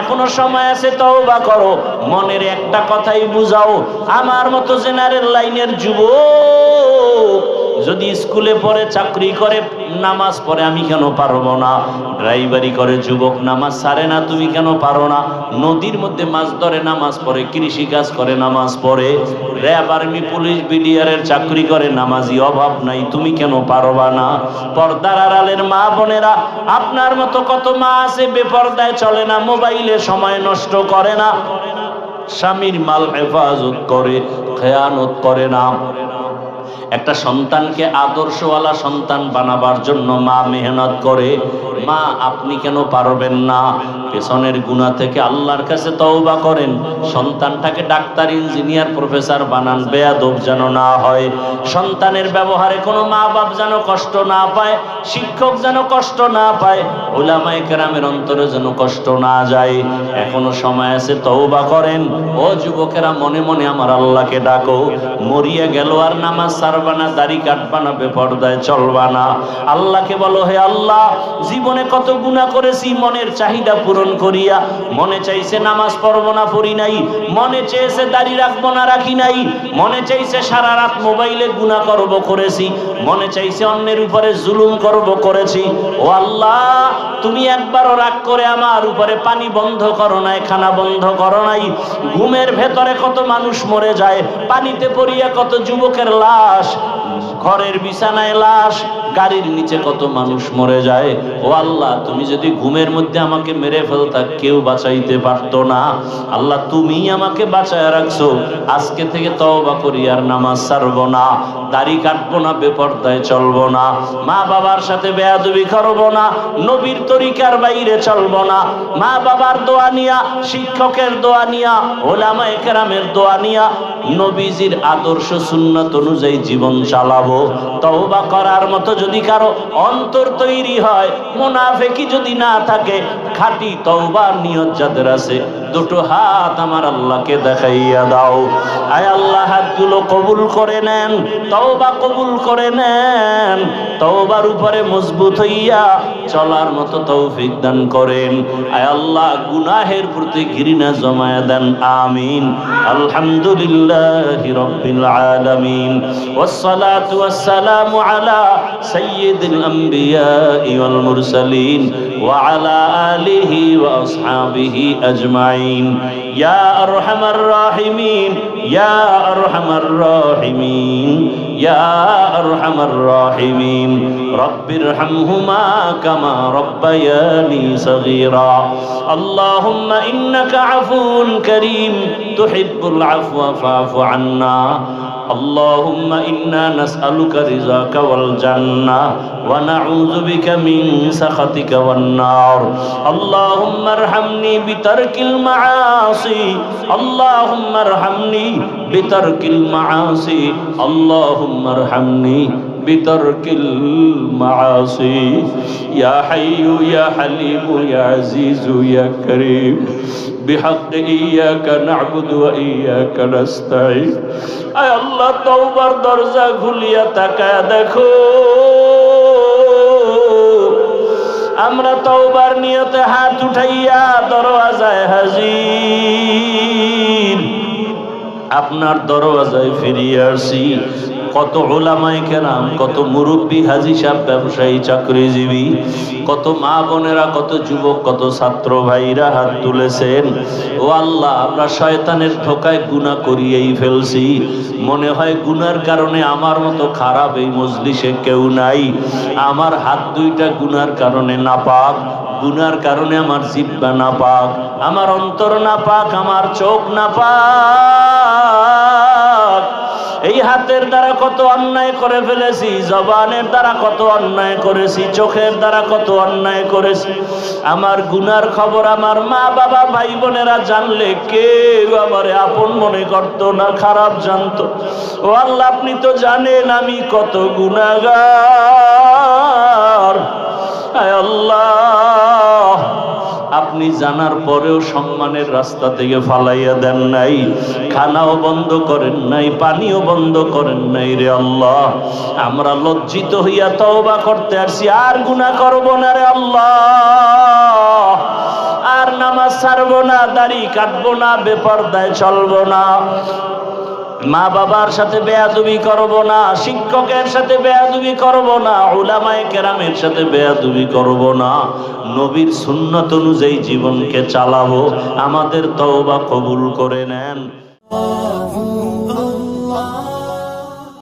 এখনো সময় আছে, তওবা করো। মনের একটা কথাই বুঝাও, আমার মতো জেনারেল লাইনের যুবক যদি স্কুলে পড়ে, চাকরি করে, নামাজ পড়ে, আমি কেন পারবো না? ড্রাইভারি করে যুবক, নামাজ ছাড়ে না, তুমি কেন পারো না? নদীর মধ্যে মাছ ধরে, নামাজ পড়ে, কৃষি কাজ করে, নামাজ পড়ে, র্যাব, আর্মি, পুলিশ, বিডিআরের চাকরি করে, নামাজি অভাব নাই, তুমি কেন পারবা না? পর্দার আড়ালের মা বোনেরা, আপনার মতো কত মা আছে বেপর্দায় চলে না, মোবাইলে সময় নষ্ট করে না, স্বামীর মাল হেফাজত করে, খেয়ানত করে না। একটা সন্তানকে আদর্শওয়ালা সন্তান বানাবার জন্য মা মেহনত করে। মা, আপনি কেন পারবেন না? পেছনের গুনাহ থেকে আল্লাহর কাছে তওবা করেন, সন্তানটাকে ডাক্তার, ইঞ্জিনিয়ার, প্রফেসর বানান, বেয়াদব যেন না হয়। সন্তানের ব্যবহারে কোনো মা বাপ যেন কষ্ট না পায়, শিক্ষক যেন কষ্ট না পায়, উলামায়ে কেরামের অন্তরে যেন কষ্ট না যায়। এখনো সময় আছে, তওবা করেন। ও যুবকেরা, মনে মনে আমার আল্লাহকে ডাকো। মরিয়া গেল আর নামাজ ছাড়বা না, দাড়ি কাটবা না, বেপরদায় চলবা না। আল্লাহকে বলো, হে আল্লাহ, জীবনে কত গুনাহ করেছি, মনের চাহিদা পূরণ করিয়া। মনে চাইছে নামাজ পড়বো না, পড়ি নাই, মনে চেয়েছে দাড়ি রাখবো না, রাখি নাই, মনে চাইছে সারা রাত মোবাইলে গুনাহ করব, করেছি, মনে চাইছে অন্যের উপরে জুলুম করব, করেছি। ও আল্লাহ, তুমি একবারও রাগ করে আমার উপরে পানি বন্ধ করো নাই, খানা বন্ধ করো নাই। ঘুমের ভেতরে কত মানুষ মরে যায়, পানিতে পড়িয়া কত যুবকের লাশ, ঘরের বিছানায় লাশ, গাড়ির নিচে কত মানুষ মরে যায়। ও আল্লাহ, তুমি যদি ঘুমের মধ্যে আমাকে মেরে ফেলতা, কেউ বাঁচাইতে পারতো না। আল্লাহ, তুমি আমাকে বাঁচায় রাখছো। আজকে থেকে তওবা করি, আর নামাজ ছাড়বো না, দাড়ি কাটবো না, বেপরদায় চলবো না, মা বাবার সাথে বেয়াদবি করবো না, নবীর তরিকার বাইরে চলবো না, মা বাবার দোয়া নিয়া, শিক্ষকের দোয়া নিয়া, ওলামায়ে কেরামের দোয়া নিয়া, নবীজির আদর্শ সুন্নাত অনুযায়ী জীবন চালাবো। তওবা করার মতো যদি কারো অন্তর তৈরি হয়, মুনাফিকি যদি না থাকে, খাঁটি তওবার নিয়ত যাদের আছে, দুটো হাত আমার আল্লাহকে দেখাইয়া দাও। আয় আল্লাহ, হাতগুলো কবুল করে নেন, তওবা কবুল করে নেন, তওবার উপরে মজবুত হইয়া চলার মতো তৌফিক দান করেন। আয় আল্লাহ, গুনাহের প্রতি ঘৃণা জমায়া দেন। আমিন। আলহামদুলিল্লাহি রাব্বিল আলামিন, ওয়াসসালাতু ওয়াসসালামু আলা সাইয়্যিদিল আমবিয়াই ওয়াল মুরসালিন ওয়া আলা আলিহি ওয়া আসহাবিহি আজমাইন। ইয়া আরহামার রাহিমিন, ইয়া আরহামার রাহিমিন, ইয়া আরহামার রাহিমিন। রব্বিরহামহুমা কামা রব্বায়ানি সগীরা। আল্লাহুম্মা ইন্নাকা আফুউন কারীম তুহিব্বুল আফওয়া ফা'ফু আন্না। اللهم إنا نسألك رضاك والجنة ونعوذ بك من سخطك والنار. اللهم ارحمني بترك المعاصي، اللهم ارحمني بترك المعاصي، اللهم ارحمني بترك المعاصي. يا حي يا حليم يا عزيز يا كريم، بحق إياك نعبد وإياك نستعين. আয় আল্লাহ, তওবার দরজা খুলিয়া তাকায়া দেখো, আমরা তওবার নিয়তে হাত উঠাইয়া দরওয়াজায় হাজির, আপনার দরওয়াজায় ফিরিয়ে আসি। কত উলামায়ে কেরাম, কত মুরব্বী, হাজী সাহেব, ব্যবসায়ী, চাকরিজীবী, কত মা বোনেরা, কত যুবক, কত ছাত্র ভাইরা হাত তুলেছেন। ও আল্লাহ, আমরা শয়তানের ধোকায় গুনাহ করিয়েই ফেলছি। মনে হয় গুনার কারণে আমার মতো খারাপ এই মজলিসে কেউ নাই। আমার হাত দুইটা গুনার কারণে নাপাক, গুনার কারণে আমার জিহ্বা নাপাক, আমার অন্তর নাপাক, আমার চোখ নাপাক। এই হাতের দ্বারা কত অন্যায় করে ফেলেছি, জবানের দ্বারা কত অন্যায় করেছি, চোখের দ্বারা কত অন্যায় করেছি। আমার গুনার খবর আমার মা বাবা ভাই বোনেরা জানলে কেউ আমারে আপন মনে করতো না, খারাপ জানতো। ও আল্লাহ, আপনি তো জানেন আমি কত গুনাহগার। আয় আল্লাহ, আপনি জানার পরেও সম্মানের রাস্তা থেকে ফালাইয়া দেন নাই, খানাও বন্ধ করেন নাই, পানিও বন্ধ করেন নাই। রে আল্লাহ, আমরা লজ্জিত হইয়া তওবা করতে আসছি, আর গুনাহ করব না। রে আল্লাহ, আর নামাজ ছাড়বো না, দাড়ি কাটবো না, বেপরদায় চলবো না, মা বাবার সাথে বেয়াদবি করব না, শিক্ষকের সাথে বেয়াদবি করব না, উলামায়ে কেরামের সাথে বেয়াদবি করব না, নবীর সুন্নাত অনুযায়ী জীবনকে চালাবো। আমাদের তওবা কবুল করে নেন।